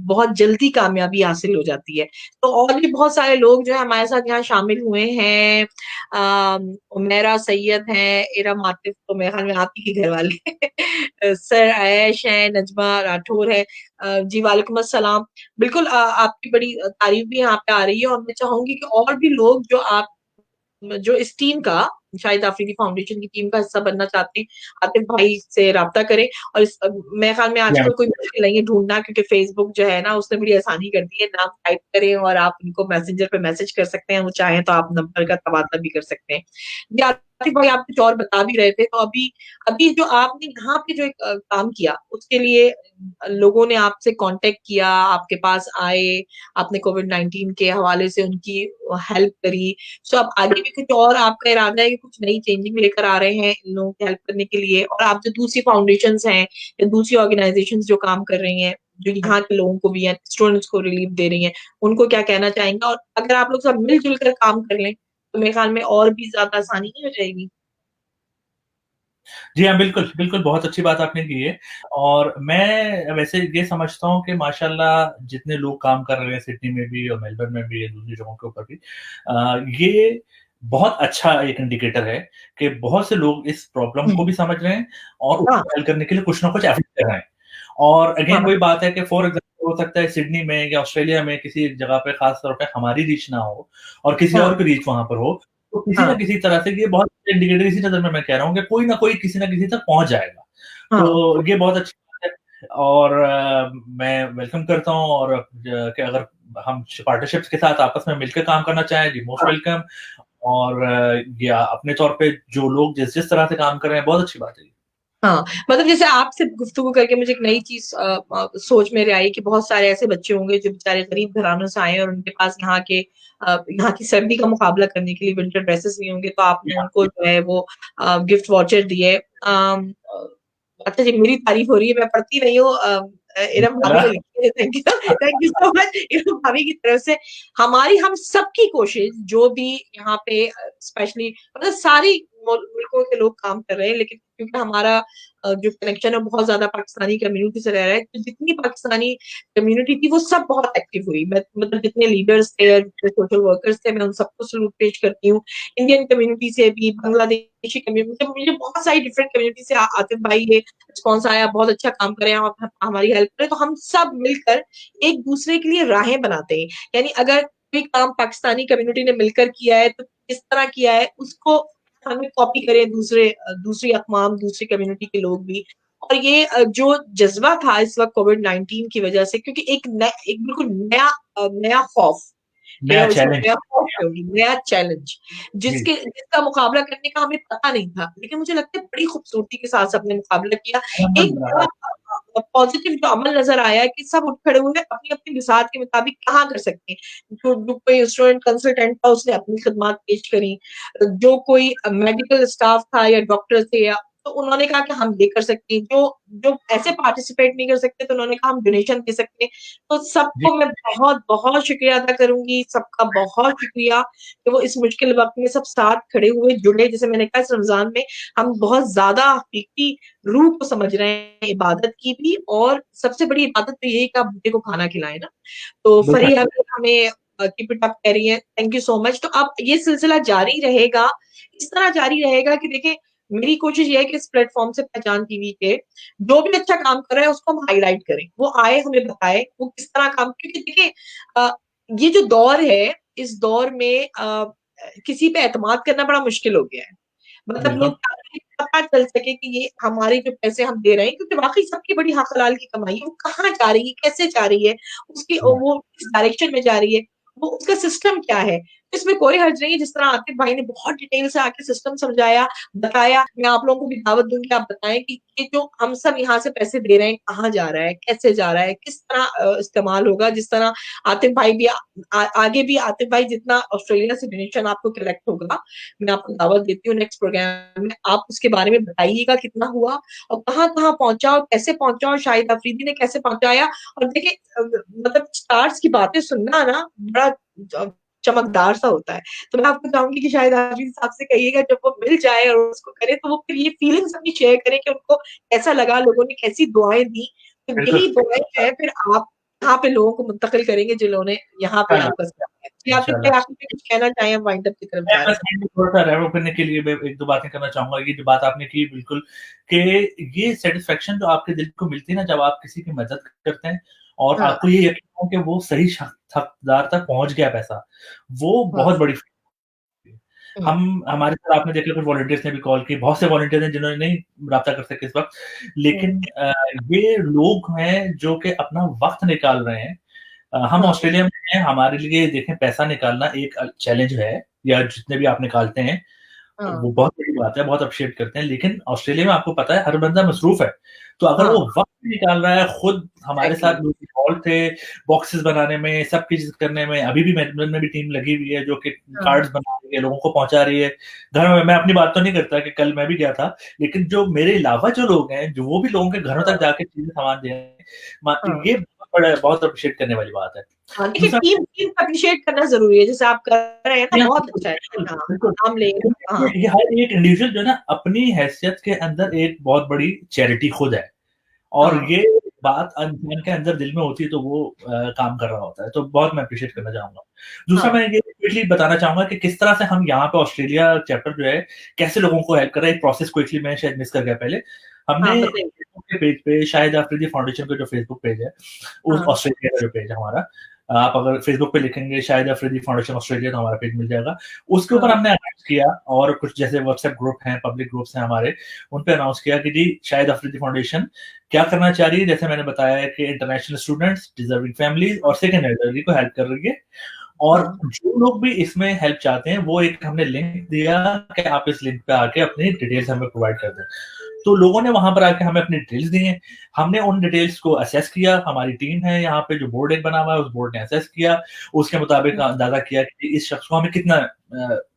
बहुत जल्दी कामयाबी हासिल हो जाती है। तो और भी बहुत सारे लोग जो है हमारे साथ यहाँ शामिल हुए हैं। उमेरा सैयद हैं, इरम आतिफ, तो मेरे ख्याल में आप ही के घर वाले सर आयश हैं, नजमा राठौर है। जी वालेकुम अस्सलाम। बिल्कुल आपकी बड़ी तारीफ भी यहाँ पे आ रही है, और मैं चाहूंगी कि और भी लोग जो इस टीम का, शाहिद अफरीदी फाउंडेशन की टीम का हिस्सा बनना चाहते हैं, आतिफ भाई से राब्ता करें। और मेरे ख्याल में आजकल कोई मुश्किल नहीं है ढूंढना, क्योंकि फेसबुक जो है ना उसने बड़ी आसानी कर दी है। नाम टाइप करें और आप उनको मैसेंजर पे मैसेज कर सकते हैं, वो चाहें तो आप नंबर का तबादला भी कर सकते हैं। आतिफ भाई आप कुछ और बता भी रहे थे, तो अभी जो आपने यहाँ पे जो एक काम किया, उसके लिए लोगों ने आपसे कांटेक्ट किया, आपके पास आए, आपने कोविड-19 के हवाले से उनकी हेल्प करी। सो अब आगे भी कुछ और आपका इरादा है कि कुछ नई चेंजिंग लेकर आ रहे हैं इन लोगों की हेल्प करने के लिए? और आप जो दूसरी फाउंडेशंस हैं या दूसरी ऑर्गेनाइजेशंस जो काम कर रही हैं, जो यहाँ के लोगों को भी या स्टूडेंट्स को रिलीफ दे रही हैं, उनको क्या कहना चाहेंगे? और अगर आप लोग सब मिल-जुल कर काम कर लें, तो मेरे ख्याल में और भी ज़्यादा आसानी नहीं हो जाएगी? जी हाँ, बिल्कुल, बिल्कुल, बहुत अच्छी बात आपने की है और मैं वैसे ये समझता हूँ कि माशाल्लाह जितने लोग काम कर रहे हैं सिडनी में भी और मेलबर्न में भी या दूसरी जगहों के ऊपर भी ये बहुत अच्छा एक इंडिकेटर है कि बहुत से लोग इस प्रॉब्लम को भी समझ रहे हैं और हाँ। उसको हल करने के लिए कुछ ना कुछ एफर्ट कर रहे हैं। और अगेन हाँ। वही बात है कि फॉर एग्ज़ाम्पल हो सकता है सिडनी में या ऑस्ट्रेलिया में किसी एक जगह पे खास तौर पे हमारी रीच ना हो और किसी हाँ। और की रीच वहाँ पर हो, तो किसी हाँ। न किसी तरह से ये बहुत इंडिकेटर इसी नज़र में मैं कह रहा हूँ कि कोई ना कोई किसी न किसी तक पहुँच जाएगा। हाँ। तो ये बहुत अच्छी बात है और मैं वेलकम करता हूँ और कि अगर हम पार्टनरशिप्स के साथ आपस में मिलकर काम करना चाहें, जी मोस्ट हाँ। वेलकम और या अपने तौर पे जो लोग जिस तरह से काम कर रहे हैं, बहुत अच्छी बात है ये। हाँ, मतलब जैसे आपसे गुफ्तगू करके मुझे एक नई चीज़ सोच मेरे आई कि बहुत सारे ऐसे बच्चे होंगे जो बेचारे गरीब घरानों से आए हैं और उनके पास यहाँ की सर्दी का मुकाबला करने के लिए विंटर ड्रेसेस नहीं होंगे, तो आपने उनको जो है वो गिफ्ट वाउचर दिए। अच्छा जी, मेरी तारीफ़ हो रही है, मैं पढ़ती नहीं हूँ इरम भाभी ने लिखी है, thank you so much Iram भाभी की तरफ से। हम सबकी कोशिश जो भी यहाँ पे स्पेशली मतलब सारी मुल्कों के लोग काम कर रहे हैं, लेकिन क्योंकि हमारा जो कनेक्शन है बहुत ज़्यादा पाकिस्तानी कम्युनिटी से रह रहा है, तो जितनी पाकिस्तानी कम्युनिटी थी वो सब बहुत एक्टिव हुई। मैं मतलब जितने लीडर्स थे, जितने सोशल वर्कर्स थे, मैं उन सबको सैल्यूट पेश करती हूँ। इंडियन कम्युनिटी से भी, बांग्लादेशी कम्युनिटी से, मुझे बहुत सारी डिफरेंट कम्युनिटी से आतिफ भाई ये रिस्पॉन्स आया, बहुत अच्छा काम कर रहे हैं आप हमारी हेल्प करें, तो हम सब मिलकर एक दूसरे के लिए राहें बनाते हैं। यानी अगर कोई काम पाकिस्तानी कम्युनिटी ने मिलकर किया है, तो किस तरह किया है, उसको हमें कॉपी करें दूसरी अक़वाम, दूसरी कम्युनिटी के लोग भी। और ये जो जज़्बा था इस वक़्त कोविड-19 की वजह से क्योंकि एक बिल्कुल नया खौफ, नया चैलेंज। नया खौफ होगी, नया चैलेंज जी। जिसका मुकाबला करने का हमें पता नहीं था। लेकिन मुझे लगता है बड़ी खूबसूरती के साथ सबने मुकाबला किया। एक बड़ा पॉज़िटिव जो अमल नज़र आया है कि सब उठ खड़े हुए अपनी-अपनी बिसात के मुताबिक कहाँ कर सकते हैं। जो कोई स्टूडेंट कंसल्टेंट था उसने अपनी खिदमात पेश करी। जो कोई मेडिकल स्टाफ था या डॉक्टर थे या तो उन्होंने कहा कि हम ये कर सकते हैं। जो ऐसे पार्टिसिपेट नहीं कर सकते तो उन्होंने कहा हम डोनेशन दे सकते हैं। तो जी। सबको मैं बहुत-बहुत शुक्रिया अदा करूँगी, सबका बहुत शुक्रिया कि वो इस मुश्किल वक़्त में सब साथ खड़े हुए, जुड़े। जैसे मैंने कहा इस रमज़ान में हम बहुत ज़्यादा हकीकी रूह को समझ रहे हैं इबादत की भी और सबसे बड़ी इबादत तो यही है कि आप बूढ़े को खाना खिलाएँ ना। तो बिल्कुल। फरीहा भी हमें कीप इट अप कह रही हैं, थैंक यू सो मच। तो अब ये सिलसिला जारी रहेगा, इस तरह जारी रहेगा कि देखिए मेरी कोशिश ये है कि इस प्लेटफ़ॉर्म से पहचान टीवी के जो भी अच्छा काम कर रहा है उसको हम हाइलाइट करें। वो आए हमें बताए, वो किस तरह काम क्योंकि देखिए ये जो दौर है, इस दौर में किसी पे एतमाद करना बड़ा मुश्किल हो गया है। मतलब बिल्कुल। लोग ताकि पता चल सके कि ये हमारे जो पैसे हम दे रहे हैं क्योंकि वाक़ई सबकी बड़ी हक हलाल की कमाई है, वो कहाँ जा रही है, कैसे जा रही है, वो किस डायरेक्शन में जा रही है, वो उसका सिस्टम क्या है? इसमें कोई हर्ज नहीं है जिस तरह आतिफ भाई ने बहुत डिटेल से आके सिस्टम समझाया, बताया। मैं आप लोगों को भी दावत दूँगी, आप बताएँ कि ये जो हम सब यहाँ से पैसे दे रहे हैं, कहाँ जा रहा है, कैसे जा रहा है, किस तरह इस्तेमाल होगा? जिस तरह आतिफ भाई भी आगे भी आतिफ भाई जितना ऑस्ट्रेलिया से डोनेशन आपको कलेक्ट होगा, मैं आपको दावत देती हूँ नेक्स्ट प्रोग्राम में, आप उसके बारे में बताइएगा कितना हुआ और कहाँ-कहाँ पहुँचा और कैसे पहुँचा और शाहिद अफरीदी ने कैसे पहुँचाया और देखिए मतलब स्टार्स की बातें सुनना ना बड़ा चमकदार सा होता है। तो मैं आपको चाहूँगी कि शाहिद अफरीदी साहब से कहिएगा जब वो मिल जाए और उसको करे तो वो फिर ये फीलिंग्स अपनी शेयर करें कि उनको कैसा लगा, लोगों ने कैसी दुआएँ दी। तो बिल्कुल। यही दुआएँ है फिर आप यहाँ पे लोगों को मुंतकिल करेंगे जिन्होंने यहाँ पे इंशाल्लाह, आपका साथ दिया। जी, आतिफ भाई इंशाल्लाह। आप कुछ कहना चाहें हम वाइंड अप की तरफ मैं जा रहे बस हैं। थोड़ा-सा रैप अप करने के लिए मैं 1-2 बातें करना चाहूँगा। ये जो बात आपने की बिल्कुल कि ये सैटिस्फैक्शन जो आपके दिल को मिलती है ना जब आप किसी की मदद करते हैं और हाँ, आपको ये यकीन हो कि वो सही हकदार तक पहुँच गया पैसा, वो हाँ। बहुत बड़ी हुँ, हम हमारे साथ आपने देखा कुछ वॉलंटियर्स ने भी कॉल की, बहुत से वॉलंटियर हैं जिन्होंने नहीं राब्ता कर सके इस वक़्त। हुँ, लेकिन ये लोग हैं जो कि अपना वक़्त निकाल रहे हैं। हम हाँ, ऑस्ट्रेलिया में हैं, हमारे लिए देखें पैसा निकालना एक चैलेंज है या जितने भी आप निकालते हैं। वो बहुत बड़ी बात है, बहुत अप्रिशिएट करते हैं। लेकिन ऑस्ट्रेलिया में आपको पता है हर बंदा मसरूफ है, तो अगर वो वक्त निकाल रहा है, खुद हमारे साथ लोग इन्वॉल्व थे बॉक्सेस बनाने में, सब चीज करने में। अभी भी मैनेजमेंट में भी टीम लगी हुई है जो कि कार्ड्स बना रही है, लोगों को पहुंचा रही है घर में। मैं अपनी बात तो नहीं करता कि कल मैं भी गया था, लेकिन जो मेरे अलावा जो लोग हैं, जो वो भी लोगों के घरों तक जाके चीजें सामान दे रहे हैं, ये बहुत अप्रिशिएट करने वाली बात है। देखिए टीम अप्रिशिएट करना जरूरी है, जैसे आप कर रहे हैं ना, बहुत अच्छा है। नाम ले ये हर एक इंडिविजुअल जो है ना अपनी हैसियत के अंदर एक बहुत बड़ी चैरिटी खुद है, और ये बात इंसान के अंदर दिल में होती है तो वो काम कर रहा होता है। तो बहुत मैं अप्रिशिएट करना चाहूंगा। दूसरा मैं ये क्विकली बताना चाहूंगा कि किस तरह से हम यहाँ पे ऑस्ट्रेलिया चैप्टर जो है कैसे लोगों को हेल्प कर रहा है। एक प्रोसेस क्विकली मैं शायद मिस कर गया पहले। हमने फेसबुक के पेज पे, शाहिद अफरीदी फाउंडेशन का जो फेसबुक पेज है, उस ऑस्ट्रेलिया का जो पेज है हमारा, आप अगर फेसबुक पे लिखेंगे शाहिद अफरीदी फाउंडेशन ऑस्ट्रेलिया तो हमारा पेज मिल जाएगा। उसके ऊपर हमने अनाउंस किया, और कुछ जैसे व्हाट्सएप ग्रुप हैं, पब्लिक ग्रुप्स हैं हमारे, उन पे अनाउंस किया कि जी शाहिद अफरीदी फाउंडेशन क्या करना चाह रही है। जैसे मैंने बताया कि इंटरनेशनल स्टूडेंट्स, डिजर्विंग फैमिलीज और सेकेंड एल्डरली को हेल्प कर रही है। और जो लोग भी इसमें हेल्प चाहते हैं, वो एक हमने लिंक दिया कि आप इस लिंक पे आके अपनी डिटेल्स हमें प्रोवाइड कर दें। तो लोगों ने वहां पर आके हमें अपनी डिटेल्स दी हैं, हमने उन डिटेल्स को असेस किया। हमारी टीम है यहाँ पे जो बोर्ड एक बना हुआ है, उस बोर्ड ने असेस किया, उसके मुताबिक अंदाजा किया कि इस शख्स को हमें कितना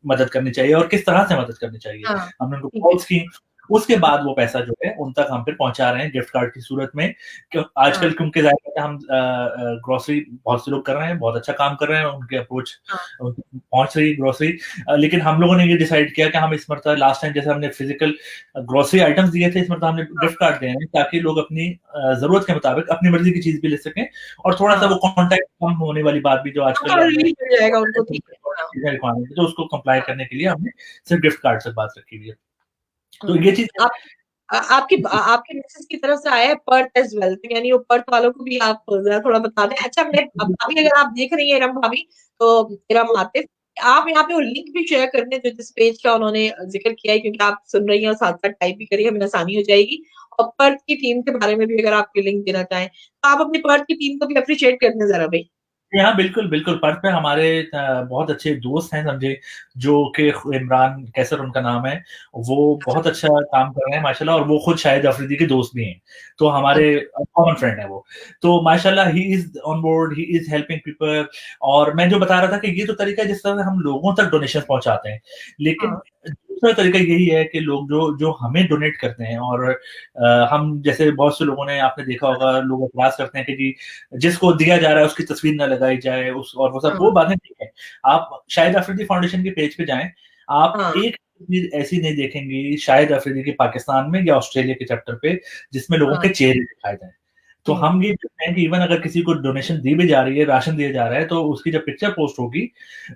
मदद करनी चाहिए और किस तरह से मदद करनी चाहिए। हमने उनको कॉल्स की, उसके बाद वो पैसा जो है उन तक हम फिर पहुंचा रहे हैं गिफ्ट कार्ड की सूरत में। आजकल क्योंकि हम ग्रोसरी बहुत से लोग कर रहे हैं, बहुत अच्छा काम कर रहे हैं, उनके अप्रोच पहुंच रही है ग्रोसरी। लेकिन हम लोगों ने ये डिसाइड किया कि हम इस मरतबा, लास्ट टाइम जैसे हमने फिजिकल ग्रोसरी आइटम्स दिए थे, इस मरतबा हमने गिफ्ट कार्ड दिए हैं ताकि लोग अपनी जरूरत के मुताबिक अपनी मर्जी की चीज भी ले सकें, और थोड़ा सा वो कॉन्टैक्ट कम होने वाली बात भी जो आजकल रिक्वायरमेंट तो उसको कंप्लाई करने के लिए हमने सिर्फ गिफ्ट कार्ड से बात रखी हुई है। तो ये चीज आपके मैसेज की तरफ से आया है पर्थ एज वेल, यानी वो पर्थ वालों को भी आप थोड़ा बता दें। अच्छा, मैं अभी अगर आप देख रही हैं इरम भाभी, तो इरम आतिफ, आप यहाँ पे वो लिंक भी शेयर कर दें जो जिस पेज का उन्होंने जिक्र किया है, क्योंकि आप सुन रही हैं और साथ साथ टाइप भी करिए, हमें आसानी हो जाएगी। और पर्थ की टीम के बारे में भी अगर आप लिंक देना चाहें तो आप अपनी पर्थ की टीम को भी अप्रिशिएट कर दें जरा भाई। हाँ बिल्कुल बिल्कुल। पर्थ में हमारे बहुत अच्छे दोस्त हैं समझे, जो कि इमरान कैसर उनका नाम है, वो बहुत अच्छा काम कर रहे हैं माशाल्लाह, और वो खुद शाहिद अफरीदी के दोस्त भी हैं, तो हमारे कॉमन फ्रेंड है वो। तो माशाल्लाह he is on board, he is helping people. और मैं जो बता रहा था कि ये तो तरीका है जिस तरह से हम लोगों तक डोनेशन पहुंचाते हैं, लेकिन दूसरा तरीका यही है कि लोग जो हमें डोनेट करते हैं, और हम जैसे बहुत से लोगों ने, आपने देखा होगा, लोग एतराज करते हैं कि जी जिसको दिया जा रहा है उसकी तस्वीर न लगाई जाए, उस और वो सब, वो बातें ठीक है। आप शाहिद अफरीदी फाउंडेशन के पेज पे जाएं, आप एक चीज ऐसी नहीं देखेंगी शाहिद अफरीदी के पाकिस्तान में या ऑस्ट्रेलिया के चैप्टर पे जिसमें लोगों के चेहरे दिखाए जाए। तो हम ये कहते हैं कि इवन अगर किसी को डोनेशन दी भी जा रही है, राशन दिया जा रहा है, तो उसकी जब पिक्चर पोस्ट होगी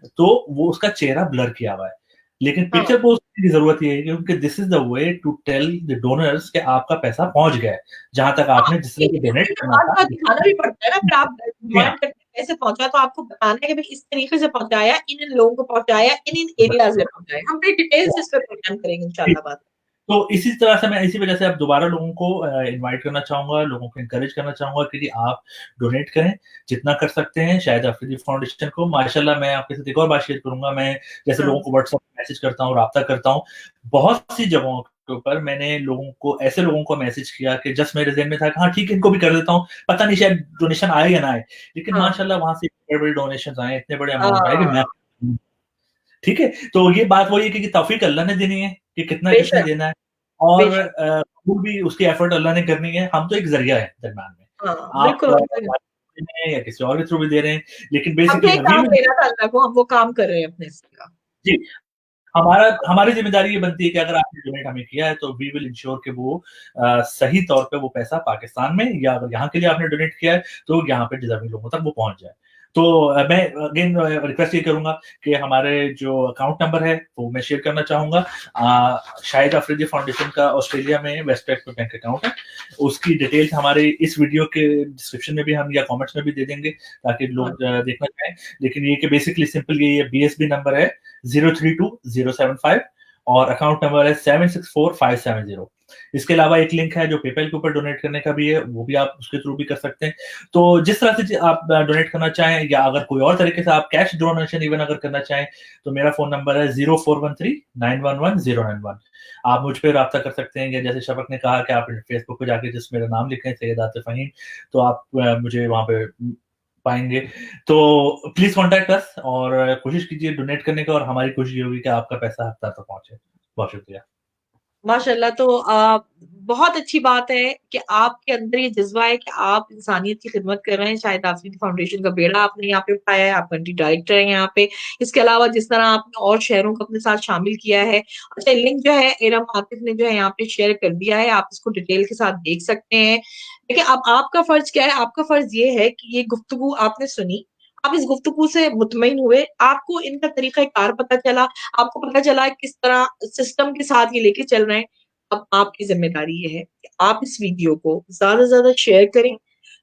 तो वो उसका चेहरा ब्लर किया हुआ है। लेकिन पिक्चर पोस्ट की जरूरत ये है क्योंकि this is the way to tell the donors कि आपका पैसा पहुंच गया है जहां तक आपने जिस तरह से डोनेट करना था। दिखाना भी पड़ता है ना, फिर आप डिमांड करते हैं कैसे पहुंचा, तो आपको बताना है कि भाई इस तरीके से पहुंचाया, इन लोगों को पहुंचाया, इन एरियाज में पहुंचाया। हम बड़ी डिटेल्स इस पे प्रोग्राम करेंगे इंशाल्लाह बात। तो इसी तरह से मैं इसी वजह से अब दोबारा लोगों को इनवाइट करना चाहूंगा, लोगों को इंकरेज करना चाहूंगा कि आप डोनेट करें जितना कर सकते हैं शाहिद अफरीदी फाउंडेशन को। माशाल्लाह मैं आपके साथ एक और बात शेयर करूंगा, मैं जैसे लोगों को व्हाट्सएप मैसेज करता हूँ, राब्ता करता हूँ, बहुत सी जगहों के ऊपर मैंने ऐसे लोगों को मैसेज किया कि जस्ट मेरे ज़हन में था कि हाँ ठीक है इनको भी कर देता हूँ, पता नहीं शायद डोनेशन आए या ना आए, लेकिन माशाल्लाह वहां से इतने बड़े डोनेशन आए, इतने बड़े अमाउंट आए कि मैं ठीक है। तो ये बात वही है कि तौफीक अल्लाह ने देनी है कि कितना देना है, और वो भी उसकी एफर्ट अल्लाह ने करनी है। हम तो एक जरिया है दरम्यान में, आप या किसी और के थ्रू भी दे रहे हैं, लेकिन बेसिकली हम वो काम कर रहे हैं अपने जी। हमारी जिम्मेदारी ये बनती है कि अगर आपने डोनेट हमें किया है तो वी विल इंश्योर कि वो सही तौर पे वो पैसा पाकिस्तान में या अगर यहाँ के लिए आपने डोनेट किया है तो यहाँ पे डिजर्विंग लोगों तक वो पहुंच जाए। तो मैं अगेन रिक्वेस्ट ये करूंगा कि हमारे जो अकाउंट नंबर है वो मैं शेयर करना चाहूंगा। शाहिद अफरीदी फाउंडेशन का ऑस्ट्रेलिया में वेस्टपेक बैंक अकाउंट है, उसकी डिटेल्स हमारे इस वीडियो के डिस्क्रिप्शन में भी हम या कमेंट्स में भी दे देंगे ताकि लोग देखना चाहें। लेकिन ये कि बेसिकली सिंपल ये BSB नंबर है 032075 और अकाउंट नंबर है 764570। इसके अलावा एक लिंक है जो पेपैल के ऊपर डोनेट करने का भी है, वो भी आप उसके थ्रू भी कर सकते हैं। तो जिस तरह से आप डोनेट करना चाहें, या अगर कोई और तरीके से आप कैश डोनेशन इवन अगर करना चाहें, तो मेरा फ़ोन नंबर है 0413-911-091। आप मुझ पे राब्ता कर सकते हैं, या जैसे शफ़क़ ने कहा कि आप फेसबुक पे जाके जिस मेरा नाम लिखें सैयद आतिफ़ फ़हीम, तो आप मुझे वहाँ पे पाएँगे। तो प्लीज़ कॉन्टैक्ट अस और कोशिश कीजिए डोनेट करने का, और हमारी कोशिश ये होगी कि आपका पैसा हक़दार तक पहुँचे। बहुत शुक्रिया। माशाल्लाह, तो बहुत अच्छी बात है कि आपके अंदर ये जज़्बा है कि आप इंसानियत की खिदमत कर रहे हैं। शाहिद आफरीदी फाउंडेशन का बेड़ा आपने यहाँ पे उठाया है, आप कंट्री डायरेक्टर हैं यहाँ पे। इसके अलावा जिस तरह आपने और शहरों को अपने साथ शामिल किया है, अच्छा लिंक जो है इरम आतिफ ने जो है यहाँ पे शेयर कर दिया है, आप इसको डिटेल के साथ देख सकते हैं। देखिए, अब आपका फ़र्ज़ क्या है? आपका फ़र्ज़ ये है कि ये गुफ्तगू आपने सुनी, आप इस गुफ्तगू से मुतमईन हुए, आपको इनका तरीक़ा-ए-कार पता चला, आपको पता चला किस तरह सिस्टम के साथ ये लेके चल रहे हैं। अब आपकी ज़िम्मेदारी ये है कि आप इस वीडियो को ज़्यादा से ज़्यादा शेयर करें,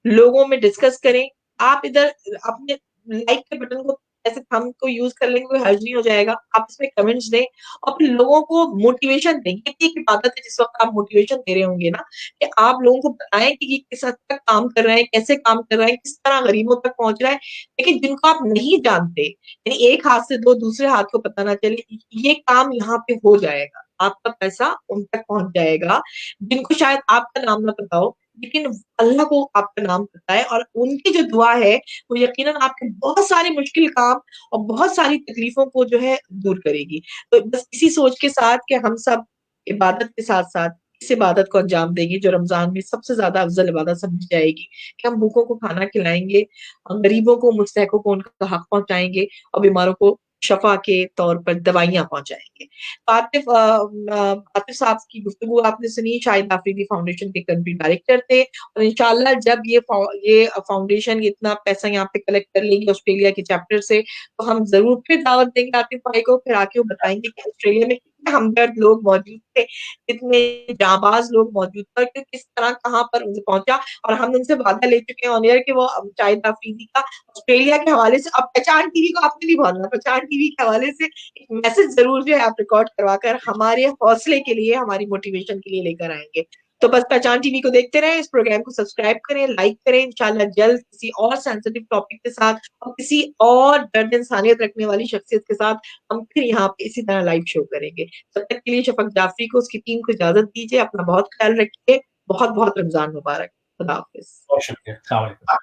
लोगों में डिस्कस करें। आप इधर अपने लाइक के बटन को ऐसे थंब को यूज़ कर लेंगे, कोई हर्ज नहीं हो जाएगा। आप इसमें कमेंट्स दें और फिर लोगों को मोटिवेशन दें। ये एक इबादत है, जिस वक़्त आप मोटिवेशन दे रहे होंगे ना, कि आप लोगों को बताएँ कि ये किस हद तक काम कर रहा है, कैसे काम कर रहा है, किस तरह गरीबों तक पहुँच रहा है। लेकिन जिनको आप नहीं जानते, यानी एक हाथ से दो दूसरे हाथ को पता ना चले, ये काम यहाँ पे हो जाएगा। आपका पैसा उन तक पहुँच जाएगा, जिनको शायद आपका नाम ना पता हो, लेकिन अल्लाह को आपका नाम पता है, और उनकी जो दुआ है, वो यकीनन आपके बहुत सारे मुश्किल काम और बहुत सारी तकलीफ़ों को जो है दूर करेगी। तो बस इसी सोच के साथ कि हम सब इबादत के साथ-साथ इस इबादत को अंजाम देंगे, जो रमज़ान में सबसे ज़्यादा अफ़ज़ल इबादत समझी जाएगी, कि हम भूखों को खाना खिलाएँगे, गरीबों को, मुस्तहक़ों को उनका हक़ पहुँचाएँगे और बीमारों को शफ़ा के तौर पर दवाइयाँ पहुँचाएँगे। आतिफ़ साहब की गुफ्तगू आपने सुनी, शाहिद आफरीदी फाउंडेशन के कंट्री डायरेक्टर थे, और इंशाअल्लाह जब ये फाउंडेशन इतना पैसा यहाँ पे कलेक्ट कर लेगी ऑस्ट्रेलिया के चैप्टर से, तो हम ज़रूर फिर दावत देंगे आतिफ़ भाई को, फिर आके वो बताएँगे कि ऑस्ट्रेलिया में कितने हमदर्द लोग मौजूद थे, कितने जाँबाज़ लोग मौजूद थे, कि किस तरह कहाँ पर उनसे पहुँचा, और हम उनसे वादा ले चुके हैं ऑन एयर कि वो शाहिद आफरीदी का ऑस्ट्रेलिया के हवाले से, अब पहचान टीवी को आपने नहीं बोलना, पहचान टीवी के हवाले से एक मैसेज ज़रूर जो है आप रिकॉर्ड करवा कर हमारे हौसले के लिए, हमारी मोटिवेशन के लिए लेकर आएँगे। तो बस पहचान टीवी को देखते रहें, इस प्रोग्राम को सब्सक्राइब करें, लाइक करें। इंशाअल्लाह जल्द किसी और सेंसिटिव टॉपिक के साथ और किसी और दर्द इंसानियत रखने वाली शख्सियत के साथ हम फिर यहाँ पे इसी तरह लाइव शो करेंगे। तब तक के लिए शफ़क़ जाफ़री को, उसकी टीम को इजाज़त दीजिए। अपना बहुत ख़्याल रखिए। बहुत-बहुत रमज़ान मुबारक। खुदा हाफ़िज़। बहुत शुक्रिया। अस्सलाम वालेकुम।